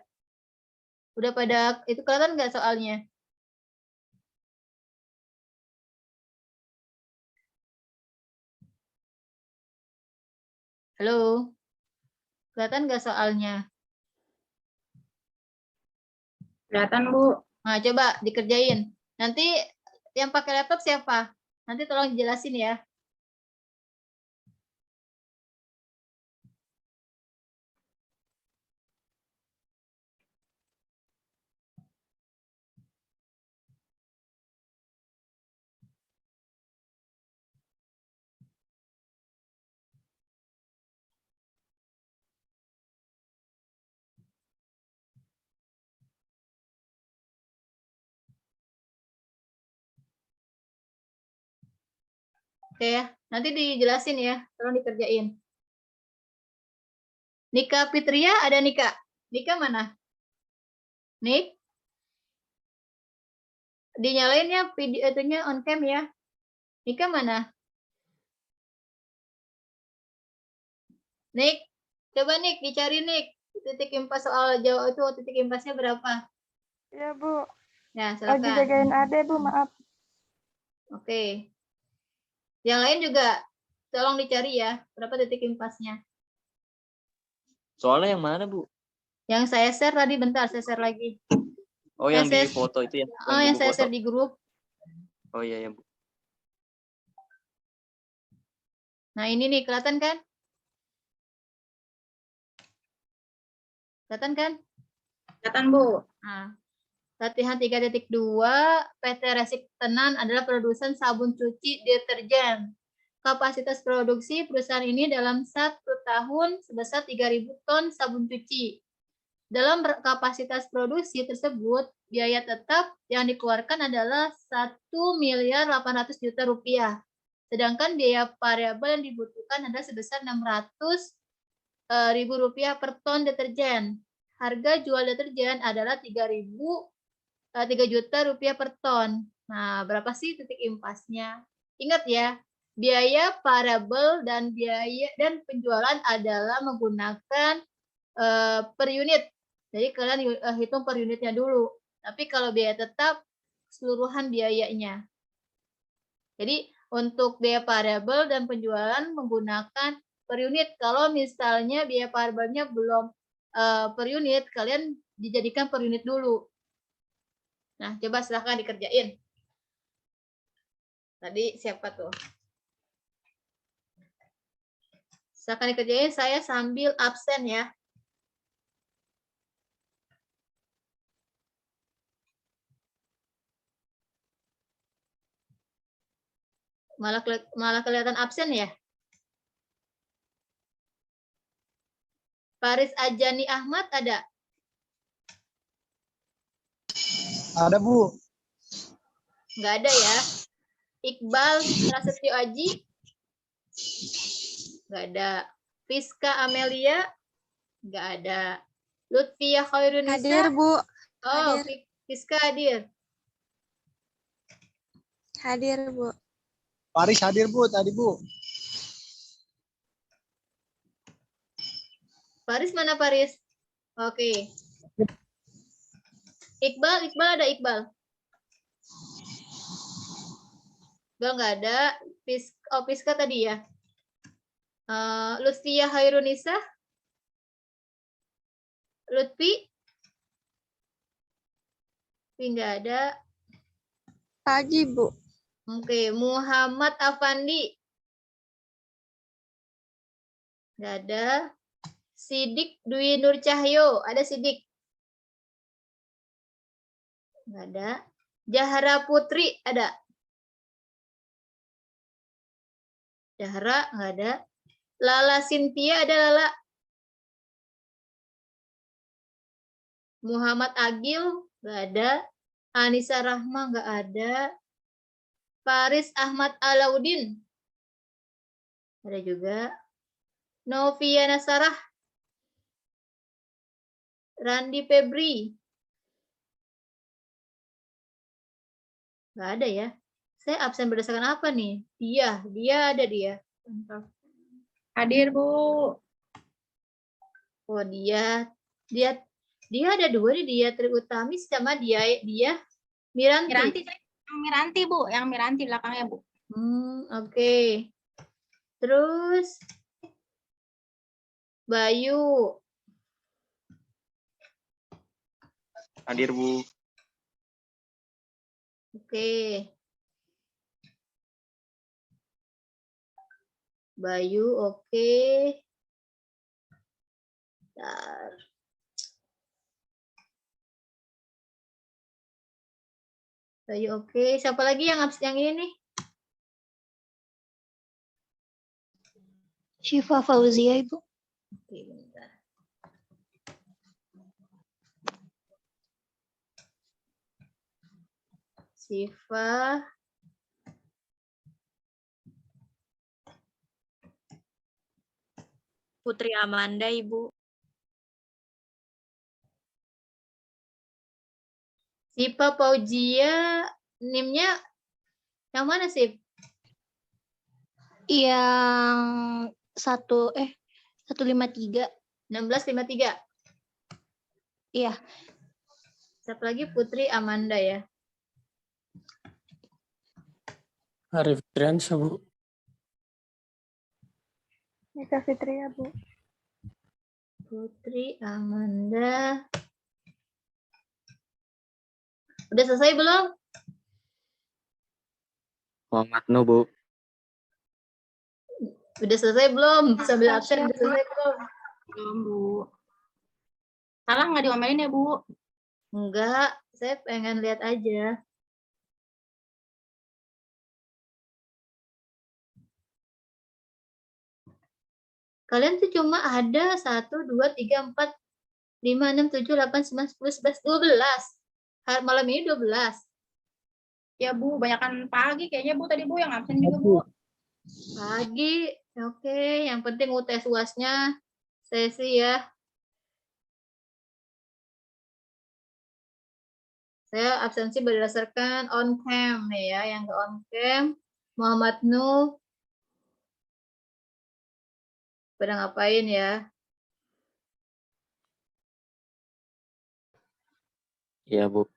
A: Udah pada, itu kelihatan nggak soalnya? Halo? Kelihatan nggak soalnya?
D: Kelihatan, Bu.
A: Nah, coba dikerjain. Nanti yang pakai laptop siapa? Nanti tolong dijelasin ya. Oke ya, nanti dijelasin ya, tolong dikerjain. Nika Fitria ada Nika? Nika mana? Nik? Dinyalain ya video itunya on cam ya. Nika mana? Nik, coba Nik dicari Nik. Titik impas soal jawab itu titik impasnya berapa?
F: Ya, Bu.
A: Ya,
F: Lagi
A: silakan.
F: jagain Ade, Bu, maaf.
A: Oke. Yang lain juga tolong dicari ya, berapa titik impasnya.
C: Soalnya yang mana, Bu?
A: Yang saya share tadi, bentar saya share lagi.
C: Oh, yang di foto itu ya?
A: Oh, yang saya share di grup.
C: Oh iya, ya, Bu.
A: Nah, ini nih, kelihatan kan? Kelihatan kan?
D: Kelihatan, Bu.
A: Nah, latihan 3.2, PT Resik Tenan adalah produsen sabun cuci deterjen. Kapasitas produksi perusahaan ini dalam 1 tahun sebesar 3.000 ton sabun cuci. Dalam kapasitas produksi tersebut, biaya tetap yang dikeluarkan adalah 1.800.000.000 rupiah. Sedangkan biaya variabel yang dibutuhkan adalah sebesar 600.000 rupiah per ton deterjen. Harga jual deterjen adalah 3 juta rupiah per ton. Nah, berapa sih titik impasnya? Ingat ya, biaya variabel dan biaya dan penjualan adalah menggunakan per unit. Jadi kalian hitung per unitnya dulu. Tapi kalau biaya tetap, keseluruhan biayanya. Jadi untuk biaya variabel dan penjualan menggunakan per unit. Kalau misalnya biaya variabelnya belum per unit, kalian dijadikan per unit dulu. Nah, coba silahkan dikerjain. Tadi siapa tuh? Silahkan dikerjain, saya sambil absen ya. Malah kelihatan absen ya. Faris Ajani Ahmad ada?
G: Ada, Bu.
A: Nggak ada ya. Iqbal Prasetyo Aji? Nggak ada. Fiska Amelia? Nggak ada. Lutfia Khairunisa?
F: Hadir, Bu.
A: Oh,
F: hadir.
A: Fiska hadir.
F: Hadir, Bu.
G: Paris hadir, Bu. Tadi, Bu.
A: Faris mana Faris? Oke. Iqbal ada Iqbal? Iqbal nggak ada. Fiska tadi ya. Lutfia Khairunisa? Lutfi? Nggak ada.
F: Pagi, Bu.
A: Oke, Muhammad Afandi? Nggak ada. Sidik Dwi Nur Cahyo, ada Sidik? Nggak ada. Jahra Putri, ada? Jahra, nggak ada. Lala Cynthia, ada Lala? Muhammad Agil, nggak ada. Anissa Rahma, nggak ada. Faris Ahmad Alauddin, ada juga. Novia Nasarah, Randi Febri, nggak ada ya. Saya absen berdasarkan apa nih? Dia ada dia.
D: Hadir, Bu.
A: Oh dia ada dua nih, dia Tri Utami sama dia Miranti.
D: Miranti, Bu. Yang Miranti belakangnya, Bu.
A: Oke. Terus Bayu.
C: Hadir, Bu.
A: Oke. Bayu, oke. Bentar. Bayu, oke. Siapa lagi yang absen yang ini nih?
H: Syifa Fauzia, Ibu.
A: Oke, bentar. Syifa.
B: Putri Amanda, Ibu.
A: Syifa Fauzia, NIM-nya yang mana sih?
H: Yang 153.
A: 1653.
H: Iya.
A: Siapa lagi? Putri Amanda ya.
I: Arif Triansyah, Bu.
F: Nika Fitria, Bu.
A: Putri Amanda. Udah selesai belum?
C: Muhammad No, Bu.
A: Udah selesai belum? Sambil absen udah selesai belum?
D: Belum, Bu. Salah nggak diomelin ya, Bu?
A: Enggak, saya pengen lihat aja. Kalian tuh cuma ada 1, 2, 3, 4, 5, 6, 7, 8, 9, 10, 11, 12. Malam ini 12.
D: Ya, Bu. Banyakan pagi kayaknya, Bu. Tadi, Bu, yang absen juga, Bu.
A: Pagi, oke. Yang penting UTS UAS-nya sesi ya. Saya absensi berdasarkan on cam nih ya, yang ke on cam Muhammad Nuh pada ngapain ya?
I: Iya, Bu.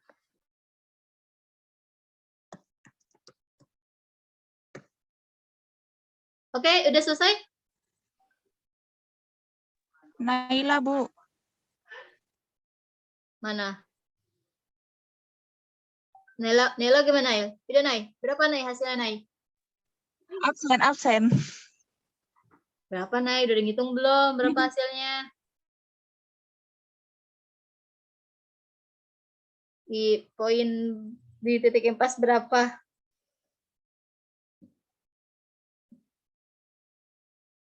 A: Oke, udah selesai?
F: Naila, Bu.
A: Mana? Nela gimana ya? Udah Nay? Berapa Nay hasilnya Nay?
F: Absen.
A: Berapa Nay? Udah ngitung belum? Berapa hasilnya? Di poin di titik impas berapa?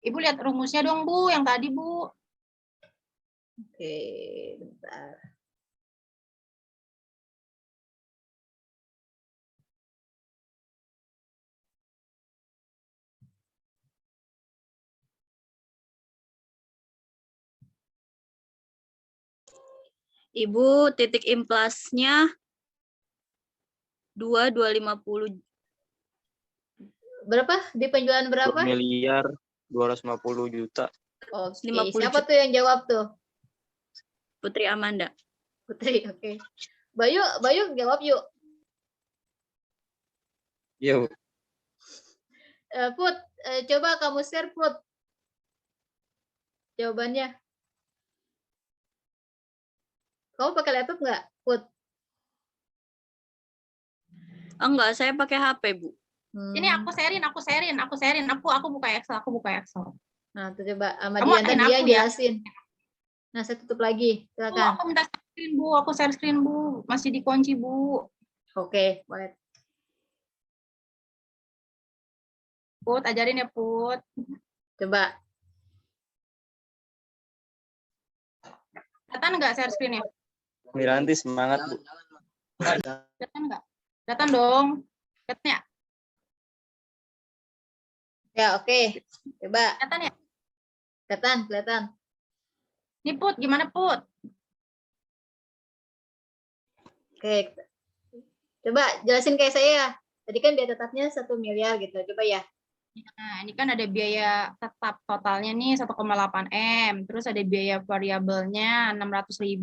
E: Ibu lihat rumusnya dong, Bu, yang tadi, Bu.
A: Oke, bentar.
B: Ibu, titik implasnya 2,250.
A: Berapa? Di penjualan
C: 2
A: berapa?
C: miliar 250 juta.
A: Oke,
B: 50
A: siapa
B: juta.
A: tuh yang jawab tuh?
B: Putri Amanda.
A: Putri, oke. Bayu jawab yuk.
C: Iya, Bu.
A: Put, coba kamu share Put. Jawabannya. Kamu pakai laptop nggak, Put?
B: Enggak, saya pakai HP, Bu.
E: Ini aku sharein. Aku buka Excel.
A: Nah, tuh coba sama
E: Kamu
A: dia
E: admin
A: tadi yang
E: aku ya?
A: jelasin. Nah, saya tutup lagi.
E: Bu,
A: Silakan.
E: aku minta screen, Bu. Aku share screen, Bu. Masih dikunci, Bu.
A: Oke, boleh.
E: Put, ajarin ya, Put.
A: Coba.
E: Kelihatan nggak share screen-nya?
C: Miranti semangat, Bu.
E: Kelihatan nggak? Kelihatan dong. Kelihatan ya?
A: Ya, oke. Coba.
E: Kelihatan ya?
A: Kelihatan.
E: Nih, Put. Gimana, Put?
A: Oke. Coba jelasin kayak saya. Tadi kan biaya tetapnya 1 miliar gitu. Coba ya.
E: Nah, ini kan ada biaya tetap totalnya nih 1,8 M. Terus ada biaya variabelnya 600.000.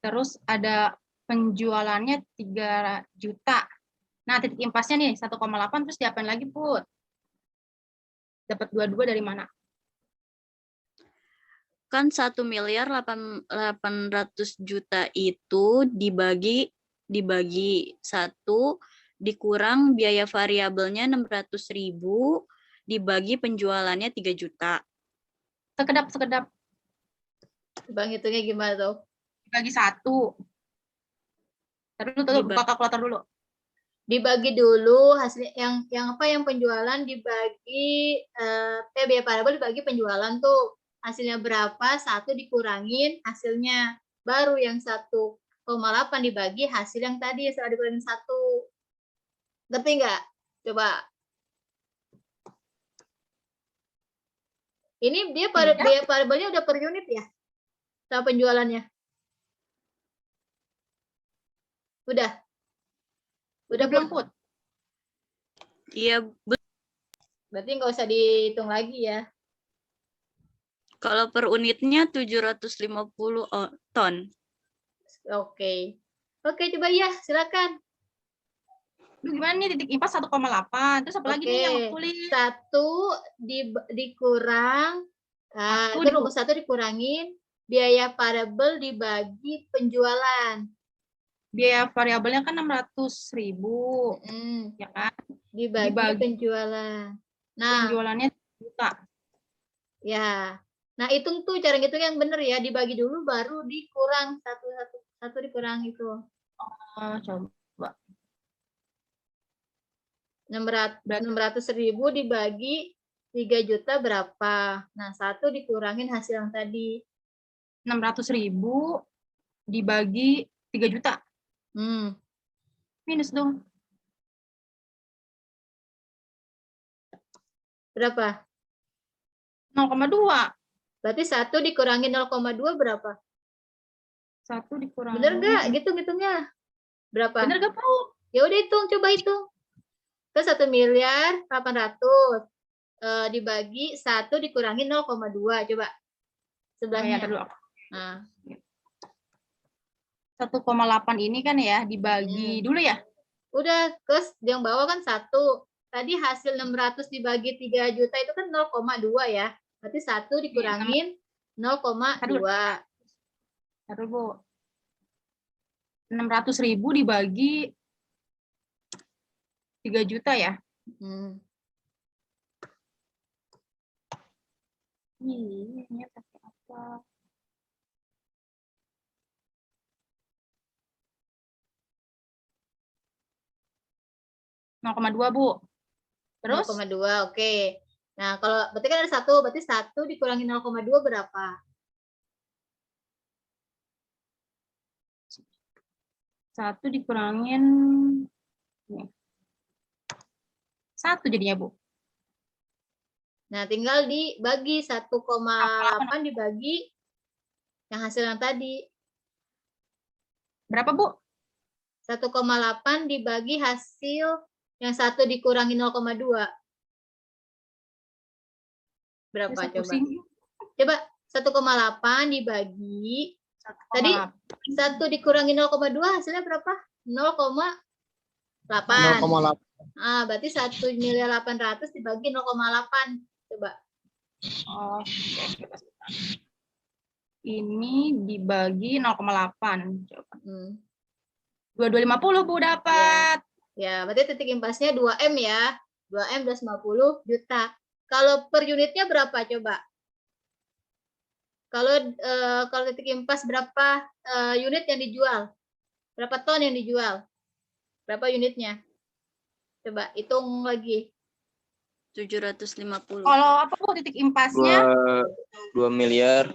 E: Terus ada penjualannya 3 juta. Nah, titik impasnya nih 1,8, terus diapain lagi, Put? Dapat 22 dari mana?
B: Kan 1,8 miliar itu dibagi 1 dikurang biaya variabelnya 600.000 dibagi penjualannya 3 juta.
E: Sekedap.
A: Coba ngitungnya gimana tuh?
E: Dibagi 1. Terus buka kalkulator dulu.
A: Dibagi dulu hasil yang apa yang penjualan dibagi biaya variabel dibagi penjualan tuh. Hasilnya berapa? 1 dikurangin hasilnya. Baru yang 1,8 dibagi hasil yang tadi setelah dikurangin 1. Ngerti nggak? Coba. Ini dia pada biaya variabelnya udah per unit ya? Sama penjualannya. Udah
E: belum, Put?
B: Iya,
A: berarti nggak usah dihitung lagi ya.
B: kalau per unitnya 750 ton.
A: Oke, coba ya, silakan.
E: Lu gimana nih titik impas 1,8. Terus apa lagi nih yang tulis?
A: 1 dikurang, itu rumus 1 dikurangin biaya variabel dibagi penjualan.
E: Biaya variabelnya kan 600.000. Ya kan?
A: Dibagi penjualan. Nah,
E: penjualannya juta.
A: Ya. Nah, hitung tuh cara ngitung yang bener ya, dibagi dulu baru dikurang satu dikurang itu.
E: Coba.
A: 600.000 dibagi 3 juta berapa? Nah, 1 dikurangin hasil yang tadi.
E: 600.000 dibagi 3 juta. Minus dong.
A: Berapa?
E: 0,2.
A: Berarti 1 dikurangi 0,2 berapa?
E: 1 dikurangi.
A: Bener nggak? Hitung-hitungnya. Berapa?
E: Bener gak, Bu?
A: Ya udah hitung, coba hitung. Terus 1.800.000 dibagi 1 dikurangi 0,2. Coba. Sebelahnya.
E: Dulu.
A: Nah,
E: 1,8 ini kan ya dibagi dulu ya.
A: udah, terus yang bawah kan 1. Tadi hasil 600 dibagi 3 juta itu kan 0,2 ya. Berarti 1 dikurangin 0,2.
E: Taruh, Bu. 600.000 dibagi 3 juta ya. Ini pakai apa? ,2, Bu. Terus
A: 0,2, oke. Nah, kalau berarti kan ada 1, berarti 1 dikurangi 0,2 berapa?
E: 1 dikurangin 1 jadinya, Bu.
A: Nah, tinggal dibagi 1,8 dibagi yang hasil yang tadi.
E: Berapa, Bu?
A: 1,8 dibagi hasil yang 1 dikurangi 0,2. Berapa coba? Coba 1,8 dibagi. Tadi 1 dikurangi 0,2 hasilnya berapa? 0,8.
G: 0,8.
A: Ah, berarti 1.800.000 dibagi 0,8. Coba.
E: Oh, ini dibagi 0,8. Coba. 2250, Bu, dapat.
A: Ya, berarti titik impasnya 2M ya. 2M 250 juta. Kalau per unitnya berapa coba? Kalau titik impas berapa unit yang dijual? Berapa ton yang dijual? Berapa unitnya? Coba hitung lagi.
B: 750.
E: Kalau apa, Bu, titik impasnya?
C: 2 miliar.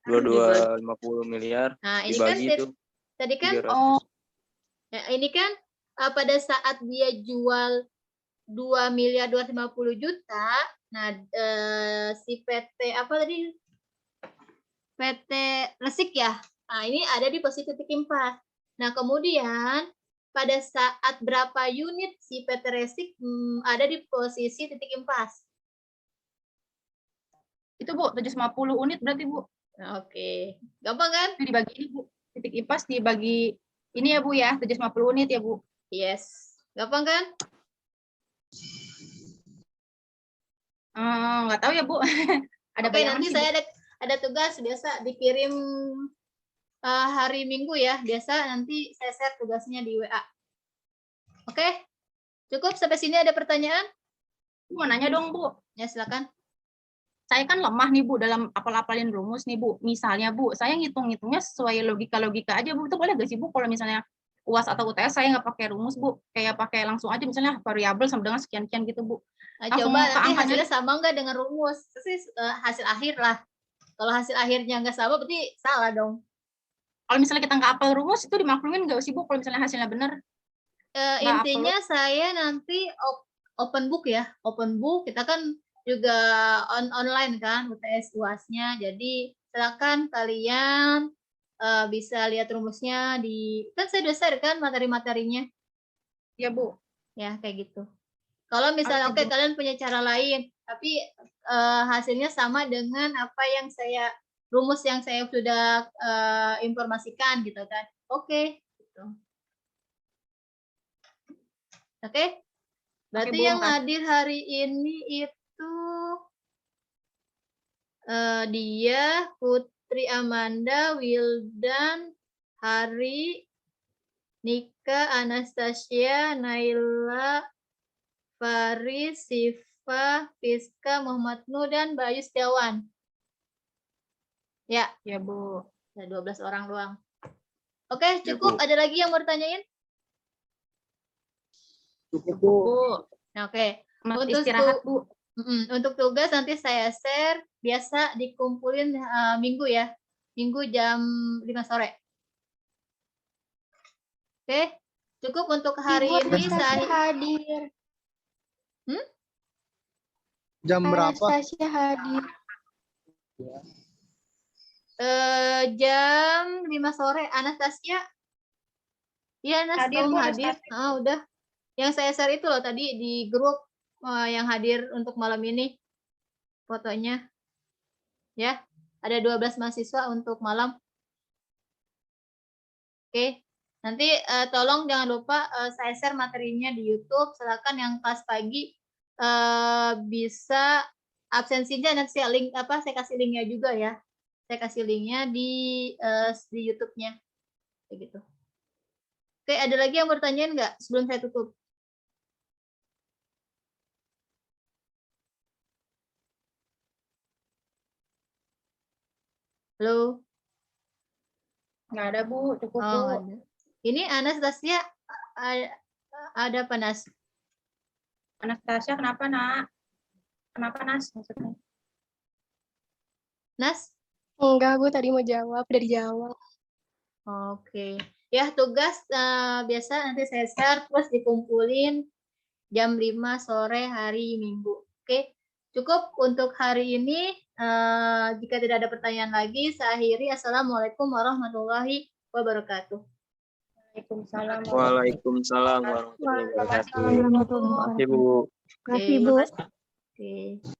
C: 250 miliar.
A: Nah, ini kan
C: dibagi itu.
A: Tadi kan
C: 300.
A: Ya, ini kan pada saat dia jual 2.250.000.000, nah si PT apa tadi? PT Resik ya. Nah, ini ada di posisi titik impas. Nah, kemudian pada saat berapa unit si PT Resik ada di posisi titik impas?
E: Itu, Bu, 750 unit berarti, Bu.
A: Nah, oke. Gampang kan?
E: Itu dibagi ini, Bu. Titik impas dibagi ini ya, Bu, ya. 750 unit ya, Bu.
A: Yes. Gampang kan?
E: Nggak tahu ya, Bu. Ada
A: Oke,
E: bayangan
A: nanti
E: sih,
A: saya
E: Bu.
A: ada tugas biasa dikirim hari Minggu ya. Biasa nanti saya share tugasnya di WA. Oke? Cukup sampai sini, ada pertanyaan?
E: Mau nanya dong, Bu.
A: Ya, silakan.
E: Saya kan lemah nih, Bu, dalam apal-apalin rumus nih, Bu. Misalnya, Bu, saya ngitung-ngitungnya sesuai logika-logika aja, Bu. Itu boleh nggak sih, Bu, kalau misalnya UAS atau UTS saya nggak pakai rumus, Bu? Kayak pakai langsung aja, misalnya variabel sama dengan sekian-sekian gitu, Bu.
A: Nah,
E: Langsung
A: coba
E: ke
A: nanti
E: angkanya.
A: hasilnya sama nggak dengan rumus? Itu sih hasil akhir lah. Kalau hasil akhirnya nggak sama, berarti salah dong.
E: Kalau misalnya kita nggak apal rumus, itu dimaklumin nggak sih, Bu, kalau misalnya hasilnya benar?
A: Intinya saya nanti open book ya. Open book, kita kan juga online kan, UTS UAS-nya. Jadi silakan kalian bisa lihat rumusnya kan saya udah share kan materi-materinya.
E: Ya, Bu.
A: Ya, kayak gitu. Kalau misalnya oke, kalian punya cara lain, tapi hasilnya sama dengan apa yang rumus yang saya sudah informasikan gitu kan. Oke, gitu. Oke. Berarti
E: Bu,
A: yang hadir hari ini itu dia, Putri Amanda, Wildan, Hari, Nika, Anastasia, Naila, Faris, Siva, Fiska, Muhammad Nur, dan Bayu Setiawan. Ya.
E: Ya, Bu.
A: Ada 12 orang doang. Oke, cukup. Ya, ada lagi yang mau ditanyain?
G: Cukup, Bu.
A: Oke.
E: Untuk istirahat, Bu.
A: Untuk tugas nanti saya share, biasa dikumpulin Minggu ya. Minggu jam 5 sore. Oke. Cukup untuk hari ini saya
H: hadir.
G: Jam berapa?
H: Anastasia hadir.
A: Jam 5 sore. Anastasia? Iya, Nas,
E: Hadir,
A: tolong
E: Bu,
A: hadir.
E: Anastasia.
A: Udah. Yang saya share itu loh tadi di grup yang hadir untuk malam ini. Fotonya. Ya, ada 12 mahasiswa untuk malam. Oke. Nanti tolong jangan lupa saya share materinya di YouTube. Silakan yang kelas pagi bisa absensinya nanti saya link saya kasih linknya juga ya. Saya kasih linknya di YouTube-nya. Kayak gitu. Oke, ada lagi yang bertanya nggak sebelum saya tutup? Halo?
E: Nggak ada, Bu. Cukup, Bu.
A: Oh, ada. Ini Anastasia ada apa, Nas?
E: Anastasia, kenapa, Nak? Kenapa, Nas? Maksudnya.
A: Nas?
H: Enggak, Bu. Tadi mau jawab. Udah dijawab.
A: Oke. Ya, tugas biasa nanti saya share terus dikumpulin jam 5 sore hari Minggu. Oke. Cukup untuk hari ini. Jika tidak ada pertanyaan lagi, saya akhiri. Assalamualaikum warahmatullahi wabarakatuh.
E: Waalaikumsalam.
C: Waalaikumsalam warahmatullahi wabarakatuh.
H: Warahmatullahi wabarakatuh.
C: Ibu.
H: Terima kasih, Bu.
A: Oke.